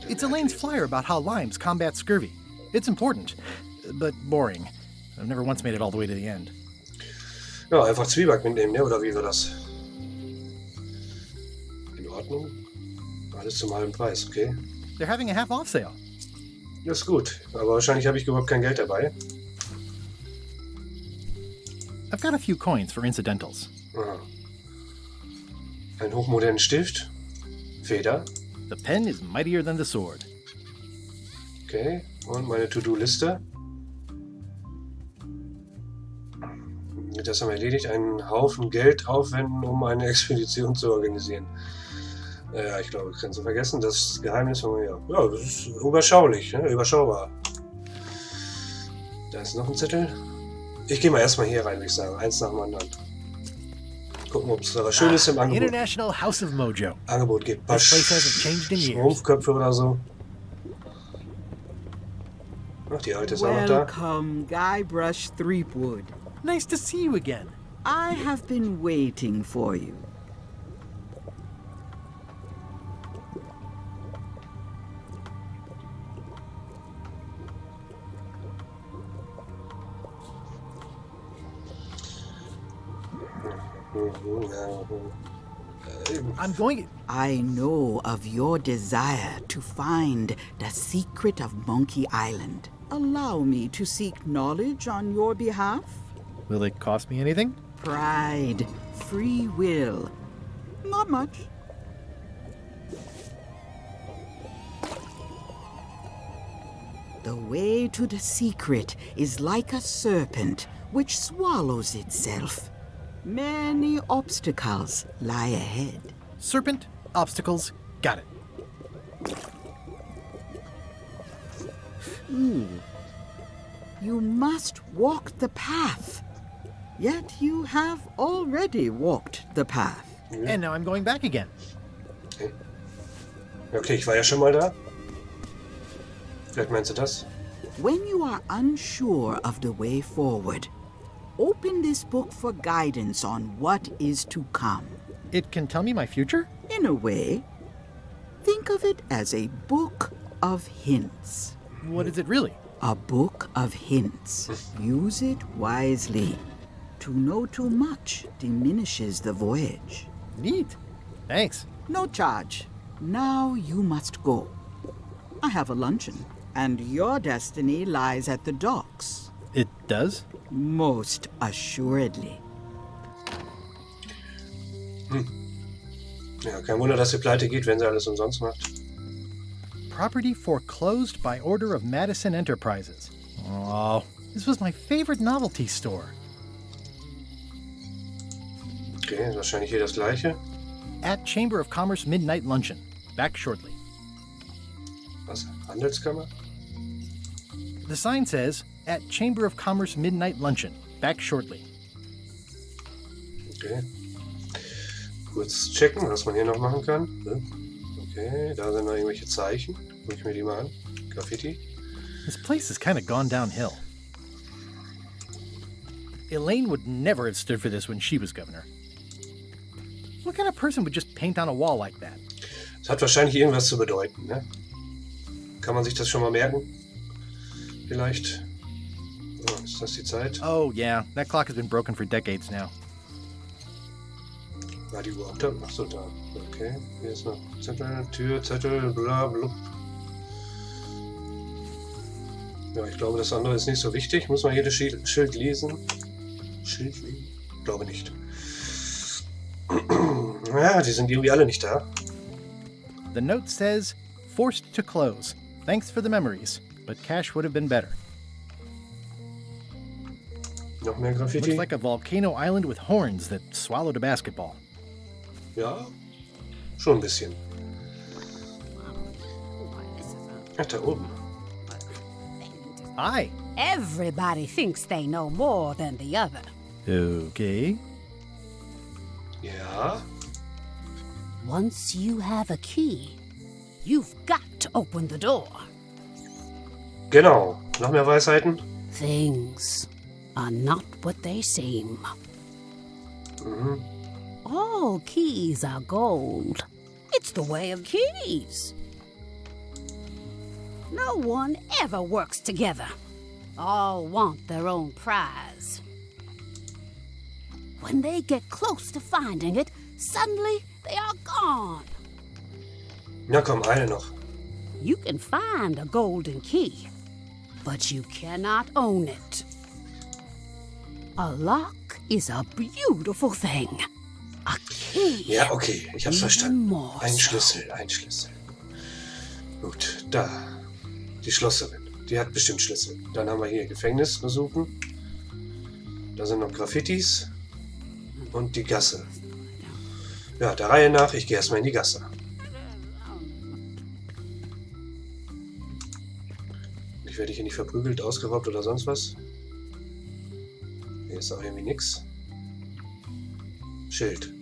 It's Elaine's flyer about how limes combat scurvy. It's important, but boring. I've never once made it all the way to the end. Ja, einfach Zwieback mitnehmen, ne? Oder wie war das? In Ordnung? Alles zum halben Preis, okay. They're having a half-off sale. Das ist gut, aber wahrscheinlich habe ich überhaupt kein Geld dabei. I've got a few coins for incidentals. Aha. Ein hochmodernen Stift. Feder. The pen is mightier than the sword. Okay, und meine To-Do-Liste. Das haben wir erledigt. Einen Haufen Geld aufwenden, um eine Expedition zu organisieren. Ja, ich glaube, das kannst du vergessen. Das Geheimnis von mir. Ja, das ist überschaulich, ne? Überschaubar. Da ist noch ein Zettel. Ich gehe mal erstmal hier rein, würde ich sagen. Eins nach dem anderen. Gucken, ob es da was Schönes im Angebot, International House of Mojo. Angebot gibt. Ein paar This place hasn't changed in years. Schrumpfköpfe oder so. Ach, die alte ist auch noch da. Welcome, Guybrush Threepwood. Nice to see you again. I have been waiting for you. I'm going... I know of your desire to find the secret of Monkey Island. Allow me to seek knowledge on your behalf? Will it cost me anything? Pride, free will. Not much. The way to the secret is like a serpent which swallows itself. Many obstacles lie ahead. Serpent, obstacles, got it. You must walk the path. Yet you have already walked the path. And now I'm going back again. Okay, ich war ja schon mal da. Vielleicht meinst du das? When you are unsure of the way forward, open this book for guidance on what is to come. It can tell me my future? In a way, think of it as a book of hints. What is it really? A book of hints. Use it wisely. To know too much diminishes the voyage. Neat. Thanks. No charge. Now you must go. I have a luncheon, and your destiny lies at the docks. It does? Most assuredly. Ja, kein Wunder, dass sie pleite geht, wenn sie alles umsonst macht. Property foreclosed by order of Madison Enterprises. Oh, this was my favorite novelty store. Okay, ist wahrscheinlich hier das gleiche. At Chamber of Commerce Midnight Luncheon. Back shortly. Was? Handelskammer? The sign says, at Chamber of Commerce Midnight Luncheon. Back shortly. Okay. Kurz checken, was man hier noch machen kann. Okay, da sind noch irgendwelche Zeichen. Guck ich mir die mal an. Graffiti. This place has kind of gone downhill. Elaine would never have stood for this when she was governor. What kind of person would just paint on a wall like that? Das hat wahrscheinlich irgendwas zu bedeuten, ne? Kann man sich das schon mal merken? Vielleicht. Oh, ist das die Zeit? Oh, yeah. That clock has been broken for decades now. War die überhaupt da? Achso, da. Okay. Hier ist noch Zettel, Tür, Zettel, bla, blub. Ja, ich glaube, das andere ist nicht so wichtig. Muss man jedes Schild lesen? Schild lesen? Glaube nicht. Ja, die sind irgendwie alle nicht da. The note says, forced to close. Thanks for the memories, but cash would have been better. Noch mehr Graffiti? Looks like a volcano island with horns that swallowed a basketball. Ja, schon ein bisschen. Ach, da oben. Hi. Everybody thinks they know more than the other. Okay. Ja. Once you have a key, you've got to open the door. Genau. Noch mehr Weisheiten? Things are not what they seem. All keys are gold. It's the way of keys. No one ever works together. All want their own prize. When they get close to finding it, suddenly they are gone. Na komm, eine noch. You can find a golden key, but you cannot own it. A lock is a beautiful thing. A key. Ja, okay, ich hab's verstanden. Ein Schlüssel, ein Schlüssel. Gut, da. Die Schlosserin. Die hat bestimmt Schlüssel. Dann haben wir hier Gefängnis besuchen. Da sind noch Graffitis. Und die Gasse. Ja, der Reihe nach, ich gehe erstmal in die Gasse. Ich werde hier nicht verprügelt, ausgeraubt oder sonst was. Hier ist auch irgendwie nix. Schild.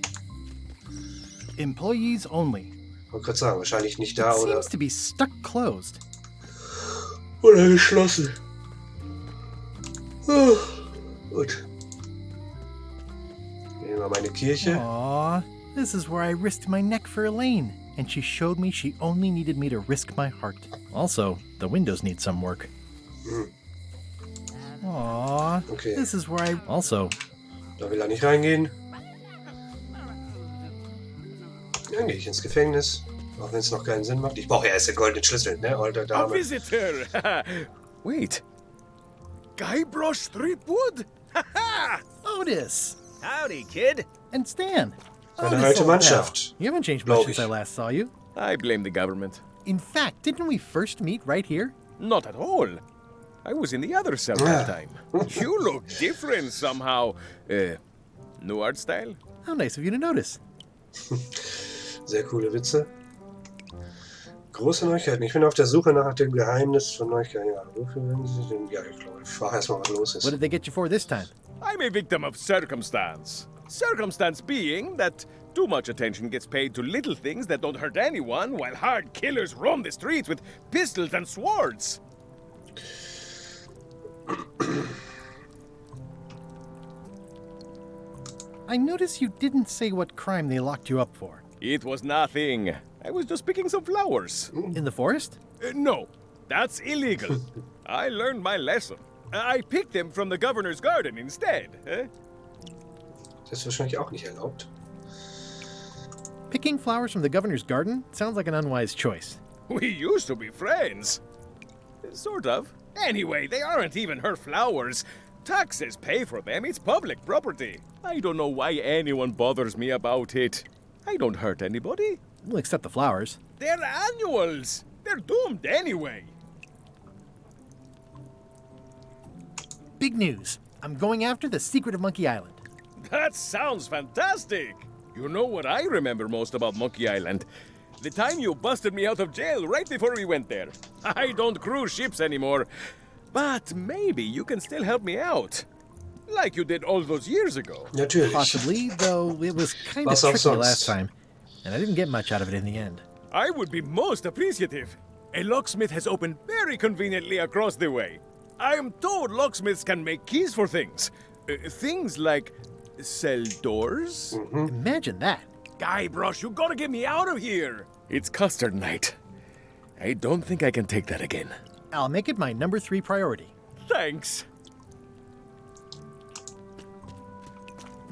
Employees only. Ich wollte gerade sagen, wahrscheinlich nicht da It oder... seems to be stuck closed. Oder geschlossen. Oh, gut. Hier mal meine Kirche. Aww, this is where I risked my neck for Elaine, and she showed me she only needed me to risk my heart. Also, the windows need some work. Aww, okay. This is where I... Also... Da will er nicht reingehen. Dann gehe ich ins Gefängnis. Auch wenn es noch keinen Sinn macht. Ich brauche ja erst den goldenen Schlüssel, ne, alter Dame. A visitor! Wait. Guybrush Threepwood? Otis! Howdy, kid. And Stan. Eine Otis, alte old Mannschaft. pal. You haven't changed much since I last saw you. I blame the government. In fact, didn't we first meet right here? Not at all. I was in the other cell that time. You look different somehow. New art style? How nice of you to notice. Sehr coole Witze. Große Neuigkeiten. Ich bin auf der Suche nach dem Geheimnis von Neuigkeiten. Ja, wofür werden Sie denn? Ja, ich glaube, ich frage erstmal, was los ist. What did they get you for this time? I'm a victim of circumstance. Circumstance being that too much attention gets paid to little things that don't hurt anyone, while hard killers roam the streets with pistols and swords. I notice you didn't say what crime they locked you up for. It was nothing. I was just picking some flowers. In the forest? No, that's illegal. I learned my lesson. I picked them from the governor's garden instead. Das ist wahrscheinlich auch nicht erlaubt. Picking flowers from the governor's garden sounds like an unwise choice. We used to be friends. Sort of. Anyway, they aren't even her flowers. Taxes pay for them. It's public property. I don't know why anyone bothers me about it. I don't hurt anybody. Well, except the flowers. They're annuals. They're doomed anyway. Big news. I'm going after the secret of Monkey Island. That sounds fantastic. You know what I remember most about Monkey Island? The time you busted me out of jail right before we went there. I don't cruise ships anymore. But maybe you can still help me out. Like you did all those years ago. Natürlich. Possibly, though it was kind of Was auch tricky sonst. last time. And I didn't get much out of it in the end. I would be most appreciative. A locksmith has opened very conveniently across the way. I am told locksmiths can make keys for things. Things like cell doors. Imagine that. Guybrush, you gotta get me out of here. It's custard night. I don't think I can take that again. I'll make it my number 3 priority. Thanks.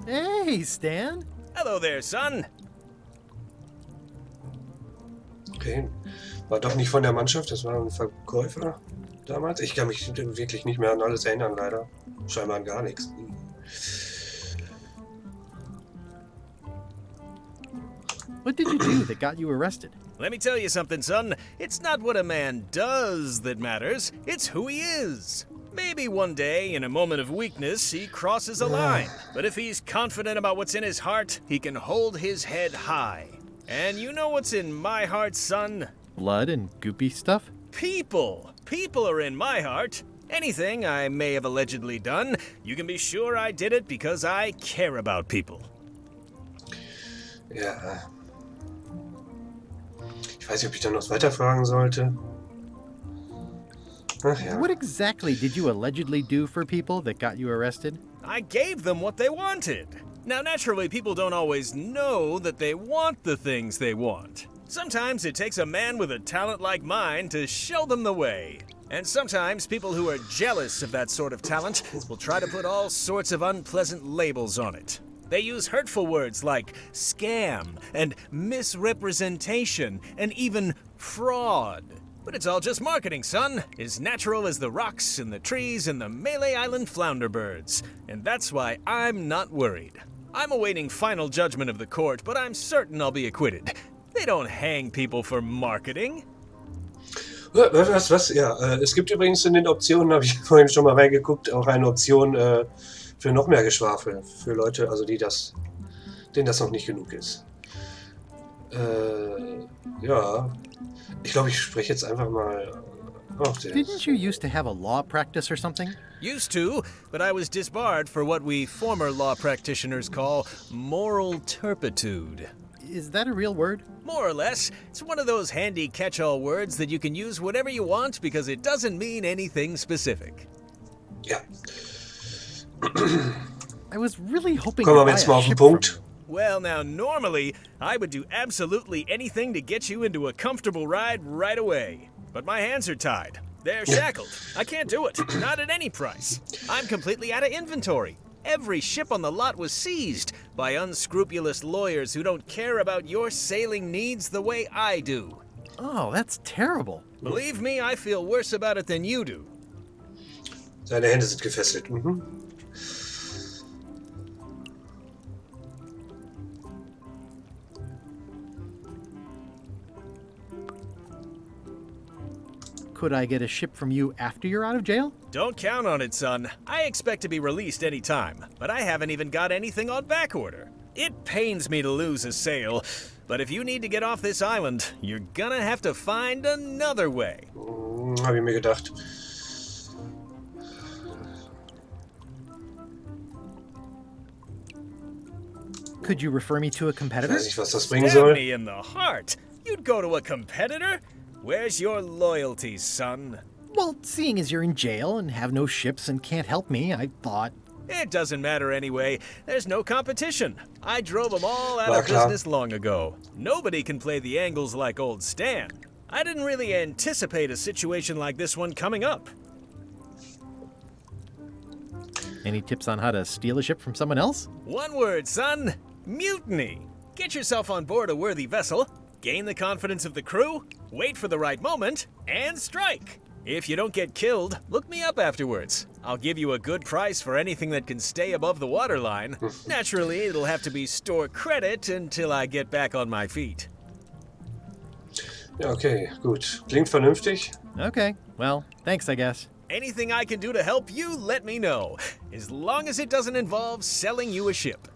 Hey, Stan. Hello there, son. Okay. War doch nicht von der Mannschaft, das war ein Verkäufer damals. Ich kann mich wirklich nicht mehr an alles erinnern, leider. Scheinbar an gar nichts. What did you do that got you arrested? Let me tell you something, son. It's not what a man does that matters, it's who he is. Maybe one day, in a moment of weakness, he crosses a line. But if he's confident about what's in his heart, he can hold his head high. And you know what's in my heart, son? Blood and goopy stuff? People. People are in my heart. Anything I may have allegedly done, you can be sure I did it because I care about people. Ja. Ich weiß nicht, ob ich da noch weiter fragen sollte. Ach ja. What exactly did you allegedly do for people that got you arrested? I gave them what they wanted. Now, naturally, people don't always know that they want the things they want. Sometimes it takes a man with a talent like mine to show them the way. And sometimes people who are jealous of that sort of talent will try to put all sorts of unpleasant labels on it. They use hurtful words like scam and misrepresentation and even fraud. But it's all just marketing, son. As natural as the rocks and the trees and the Melee Island flounder birds. And that's why I'm not worried. I'm awaiting final judgment of the court, but I'm certain I'll be acquitted. They don't hang people for marketing. Was? Ja, es gibt übrigens in den Optionen, habe ich vorhin schon mal reingeguckt, auch eine Option für noch mehr Geschwafel. Für Leute, also denen das noch nicht genug ist. Ja, ich glaube, ich spreche jetzt einfach mal. Didn't you used to have a law practice or something? Used to, but I was disbarred for what we former law practitioners call moral turpitude. Is that a real word? More or less. It's one of those handy catch-all words that you can use whatever you want because it doesn't mean anything specific. Ja. I was really hoping Kommen to wir buy jetzt a mal auf den ship from Punkt. Well, now, normally, I would do absolutely anything to get you into a comfortable ride right away. But my hands are tied. They're shackled. I can't do it. Not at any price. I'm completely out of inventory. Every ship on the lot was seized by unscrupulous lawyers who don't care about your sailing needs the way I do. Oh, that's terrible. Believe me, I feel worse about it than you do. Seine Hände sind gefesselt. Mhm. Could I get a ship from you after you're out of jail? Don't count on it, son. I expect to be released any time, but I haven't even got anything on back order. It pains me to lose a sale, but if you need to get off this island, you're gonna have to find another way. Hab ich mir gedacht. Could you refer me to a competitor? Weiß nicht, was das bringen Stab soll. me in the heart. You'd go to a competitor? Where's your loyalty, son? Well, seeing as you're in jail and have no ships and can't help me, I thought... It doesn't matter anyway. There's no competition. I drove them all out War of klar. business long ago. Nobody can play the angles like old Stan. I didn't really anticipate a situation like this one coming up. Any tips on how to steal a ship from someone else? One word, son. Mutiny. Get yourself on board a worthy vessel, gain the confidence of the crew, wait for the right moment, and strike. If you don't get killed, look me up afterwards. I'll give you a good price for anything that can stay above the waterline. Naturally, it'll have to be store credit until I get back on my feet. Ja, okay, gut. Klingt vernünftig. Okay, well, thanks, I guess. Anything I can do to help you, let me know. As long as it doesn't involve selling you a ship.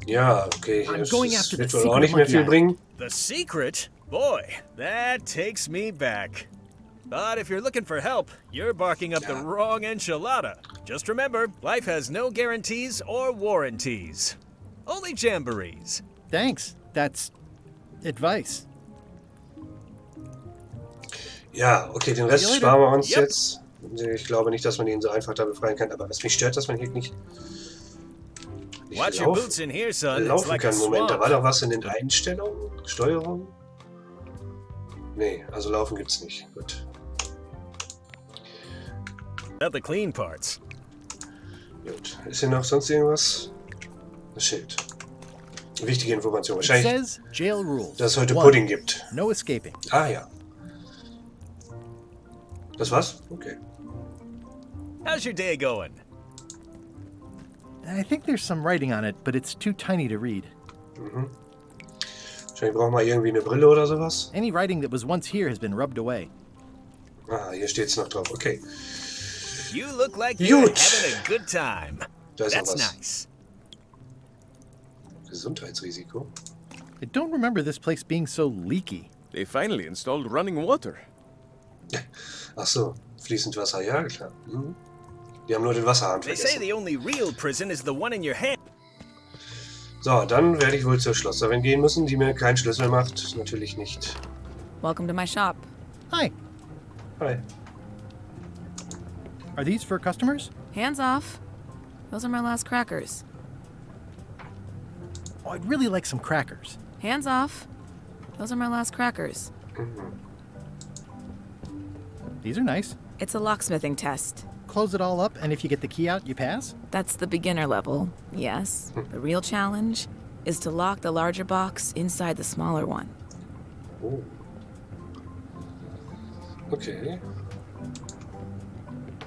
Ja, okay. I'm Das going after wird the wohl auch secret nicht mehr monkey viel island. bringen. The secret? Boy, that takes me back. But if you're looking for help, you're barking up the wrong enchilada. Just remember, life has no guarantees or warranties. Only jamborees. Thanks. That's advice. Ja, okay, den Rest See you sparen wir later. uns Yep. jetzt. Ich glaube nicht, dass man ihn so einfach da befreien kann, aber was mich stört, dass man hier nicht Watch your boots in here, son. It's laufen like a kann. Moment, da war swamp. doch was in den Einstellungen? Steuerung? Nee, also laufen gibt's nicht. Gut. Not the clean parts. Gut. Ist hier noch sonst irgendwas? Das Schild. Wichtige Information. It Wahrscheinlich, says jail rules. dass es heute One, Pudding gibt. No escaping. Ah ja. Das war's? Okay. How's your day going? I think there's some writing on it, but it's too tiny to read. Mhm. Wahrscheinlich brauchen wir irgendwie eine Brille oder sowas. Any writing that was once here has been rubbed away. Ah, hier steht's noch drauf. Okay. You look like you're Gut. having a good time. Da ist noch That's was. nice. Gesundheitsrisiko. I don't remember this place being so leaky. They finally installed running water. Ach so, fließend Wasser, ja klar. Mhm. Die haben nur den Wasserhahn They say vergessen. the only real prison is the one in your hand. So, dann werde ich wohl zur Schlosserin gehen müssen, die mir keinen Schlüssel macht. Natürlich nicht. Welcome to my shop. Hi. Hi. Are these for customers? Hands off. Those are my last crackers. Oh, I'd really like some crackers. Hands off. Those are my last crackers. These are nice. It's a locksmithing test. Close it all up, and if you get the key out, you pass? That's the beginner level, yes. The real challenge is to lock the larger box inside the smaller one. Oh. Okay.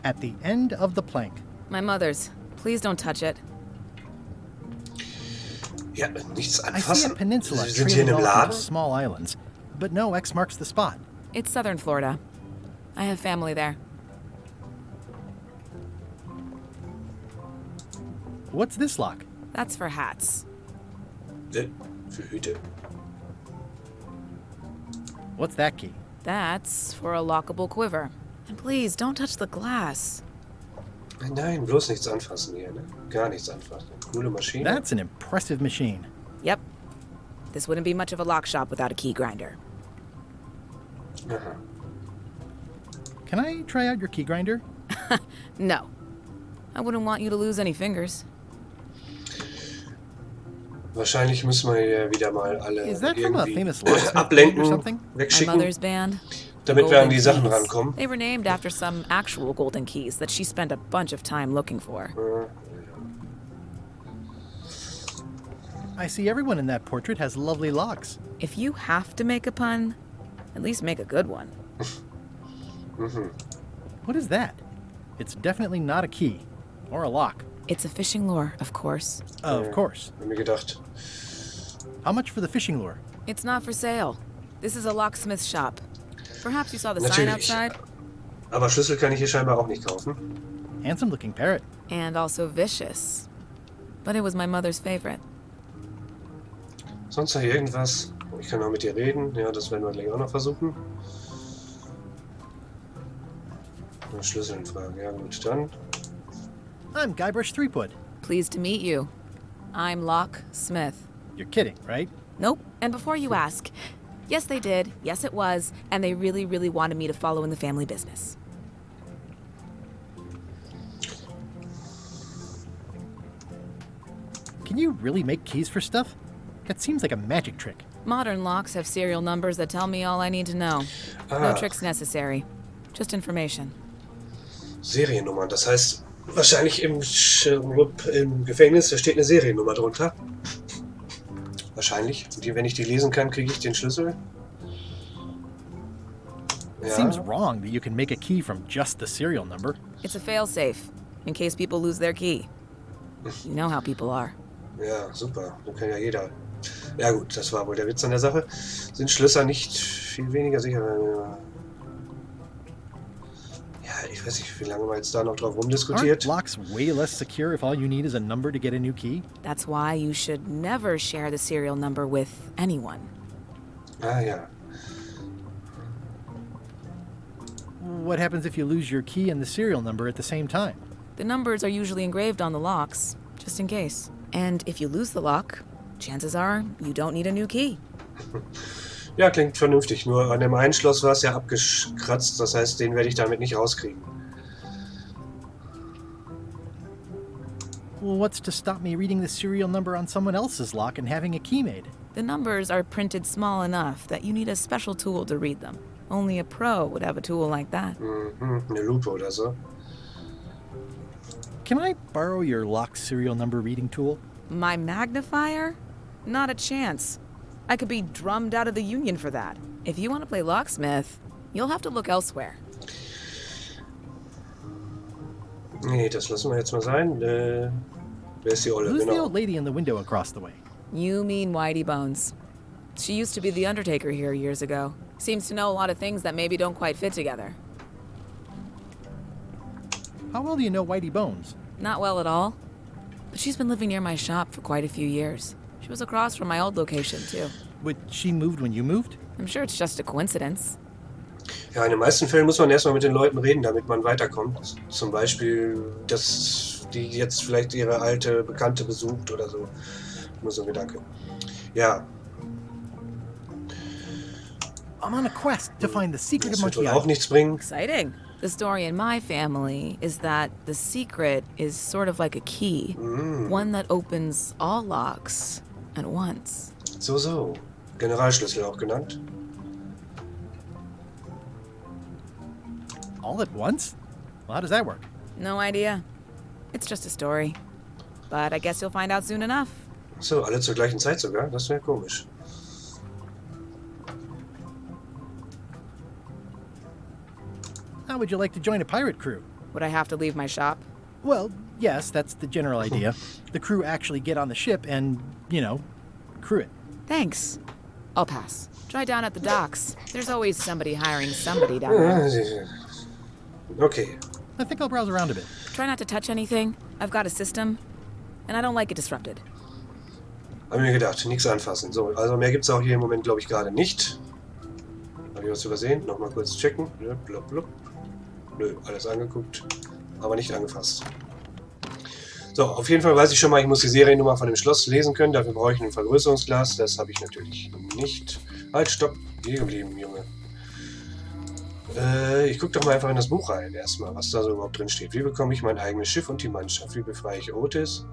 At the end of the plank. My mother's. Please don't touch it. Ja, nichts I see a anfassen. peninsula Sie sind hier in trailing einem off into Laden? small islands, but no X marks the spot. It's southern Florida. I have family there. What's this lock? That's for hats. Für Hüte. What's that key? That's for a lockable quiver. And please, don't touch the glass. Nein, bloß nichts anfassen hier, ne? Gar nichts anfassen. Coole Maschine. That's an impressive machine. Yep. This wouldn't be much of a lock shop without a key grinder. Aha. Can I try out your key grinder? No. I wouldn't want you to lose any fingers. Wahrscheinlich müssen wir hier wieder mal alle Is that from a irgendwie famous locksmith band or ablenken, something? My wegschicken, mother's band. damit wir an Golden die Sachen Keys. rankommen. They were named after some actual golden keys that she spent a bunch of time looking for. I see everyone in that portrait has lovely locks. If you have to make a pun, at least make a good one. What is that? It's definitely not a key. Or a lock. It's a fishing lure, of course. Of course. Hab mir gedacht. How much for the fishing lure? It's not for sale. This is a locksmith shop. Perhaps you saw the sign Natürlich. outside? Aber Schlüssel kann ich hier scheinbar auch nicht kaufen. Handsome looking parrot. And also vicious. But it was my mother's favorite. Sonst noch irgendwas? Ich kann auch mit dir reden. Ja, das werden wir gleich auch noch versuchen. Schlüssel fragen. Ja gut, dann. I'm Guybrush Threepwood. Pleased to meet you. I'm Locksmith. You're kidding, right? Nope. And before you ask, yes they did, yes it was, and they really, really wanted me to follow in the family business. Can you really make keys for stuff? That seems like a magic trick. Modern locks have serial numbers that tell me all I need to know. No Ah. tricks necessary. Just information. Seriennummern. Das heißt, wahrscheinlich im Gefängnis, da steht eine Seriennummer drunter. Wahrscheinlich. Und wenn ich die lesen kann, kriege ich den Schlüssel. It seems wrong that you can make a key from just the serial number. It's a failsafe, in case people lose their key. You know how people are. Ja, super. Dann kann ja jeder. Ja gut, das war wohl der Witz an der Sache. Sind Schlösser nicht viel weniger sicher? Ja, ich weiß nicht, wie lange wir jetzt da noch drauf rumdiskutiert. Aren't locks way less secure if all you need is a number to get a new key? That's why you should never share the serial number with anyone. Ah ja. What happens if you lose your key and the serial number at the same time? The numbers are usually engraved on the locks, just in case. And if you lose the lock, chances are you don't need a new key. Ja, klingt vernünftig. Nur an dem einen Schloss war es ja abgekratzt. Das heißt, den werde ich damit nicht rauskriegen. Well, what's to stop me reading the serial number on someone else's lock and having a key made? The numbers are printed small enough that you need a special tool to read them. Only a pro would have a tool like that. Eine Lupe oder so. Can I borrow your lock serial number reading tool? My magnifier? Not a chance. I could be drummed out of the union for that. If you want to play locksmith, you'll have to look elsewhere. Nee, das lassen wir jetzt mal sein. Wer ist die Olle? Who's the Genau. old lady in the window across the way? You mean Whitey Bones. She used to be the Undertaker here years ago. Seems to know a lot of things that maybe don't quite fit together. How well do you know Whitey Bones? Not well at all. But she's been living near my shop for quite a few years. She was across from my old location, too. But she moved when you moved? I'm sure it's just a coincidence. Ja, in den meisten Fällen muss man erstmal mit den Leuten reden, damit man weiterkommt. Zum Beispiel, dass die jetzt vielleicht ihre alte Bekannte besucht oder so. Nur so ein Gedanke. Ja. I'm on a quest to find the secret Das of wird Monkey wohl auch Island. nichts bringen. Exciting. The story in my family is that the secret is sort of like a key. One that opens all locks at once. So. Generalschlüssel auch genannt. All at once? Well, how does that work? No idea. It's just a story. But I guess you'll find out soon enough. So, alle zur gleichen Zeit sogar? Das wäre komisch. How would you like to join a pirate crew? Would I have to leave my shop? Well, yes, that's the general idea. The crew actually get on the ship and, you know, crew it. Thanks. I'll pass. Try down at the docks. There's always somebody hiring somebody down there. Okay. I think I'll browse around a bit. Try not to touch anything. I've got a system, and I don't like it disrupted. Hab mir gedacht, nichts anfassen. So, also mehr gibt es auch hier im Moment, glaube ich, gerade nicht. Habe ich was übersehen? Nochmal kurz checken. Ja, blub, blub. Nö, alles angeguckt, aber nicht angefasst. So, auf jeden Fall weiß ich schon mal, ich muss die Seriennummer von dem Schloss lesen können. Dafür brauche ich ein Vergrößerungsglas. Das habe ich natürlich nicht. Halt, stopp. Hier geblieben, Junge. Ich gucke doch mal einfach in das Buch rein erstmal, was da so überhaupt drin steht. Wie bekomme ich mein eigenes Schiff und die Mannschaft? Wie befreie ich Otis?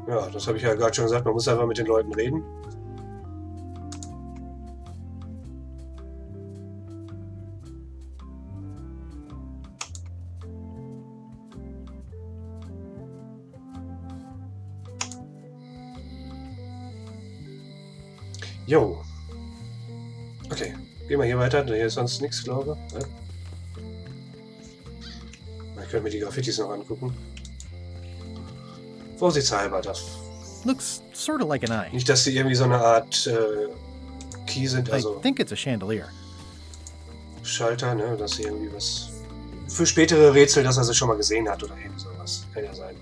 Ja, das habe ich ja gerade schon gesagt. Man muss einfach mit den Leuten reden. Jo. Okay, gehen wir hier weiter. Hier ist sonst nichts, glaube ich. Ja. Ich könnte mir die Graffitis noch angucken. Vorsichtshalber, das. Looks sort of like an eye. Nicht, dass sie irgendwie so eine Art Key sind, also I think it's a chandelier. Schalter, ne, dass sie irgendwie was für spätere Rätsel, dass er sie schon mal gesehen hat oder irgendwie sowas. Kann ja sein.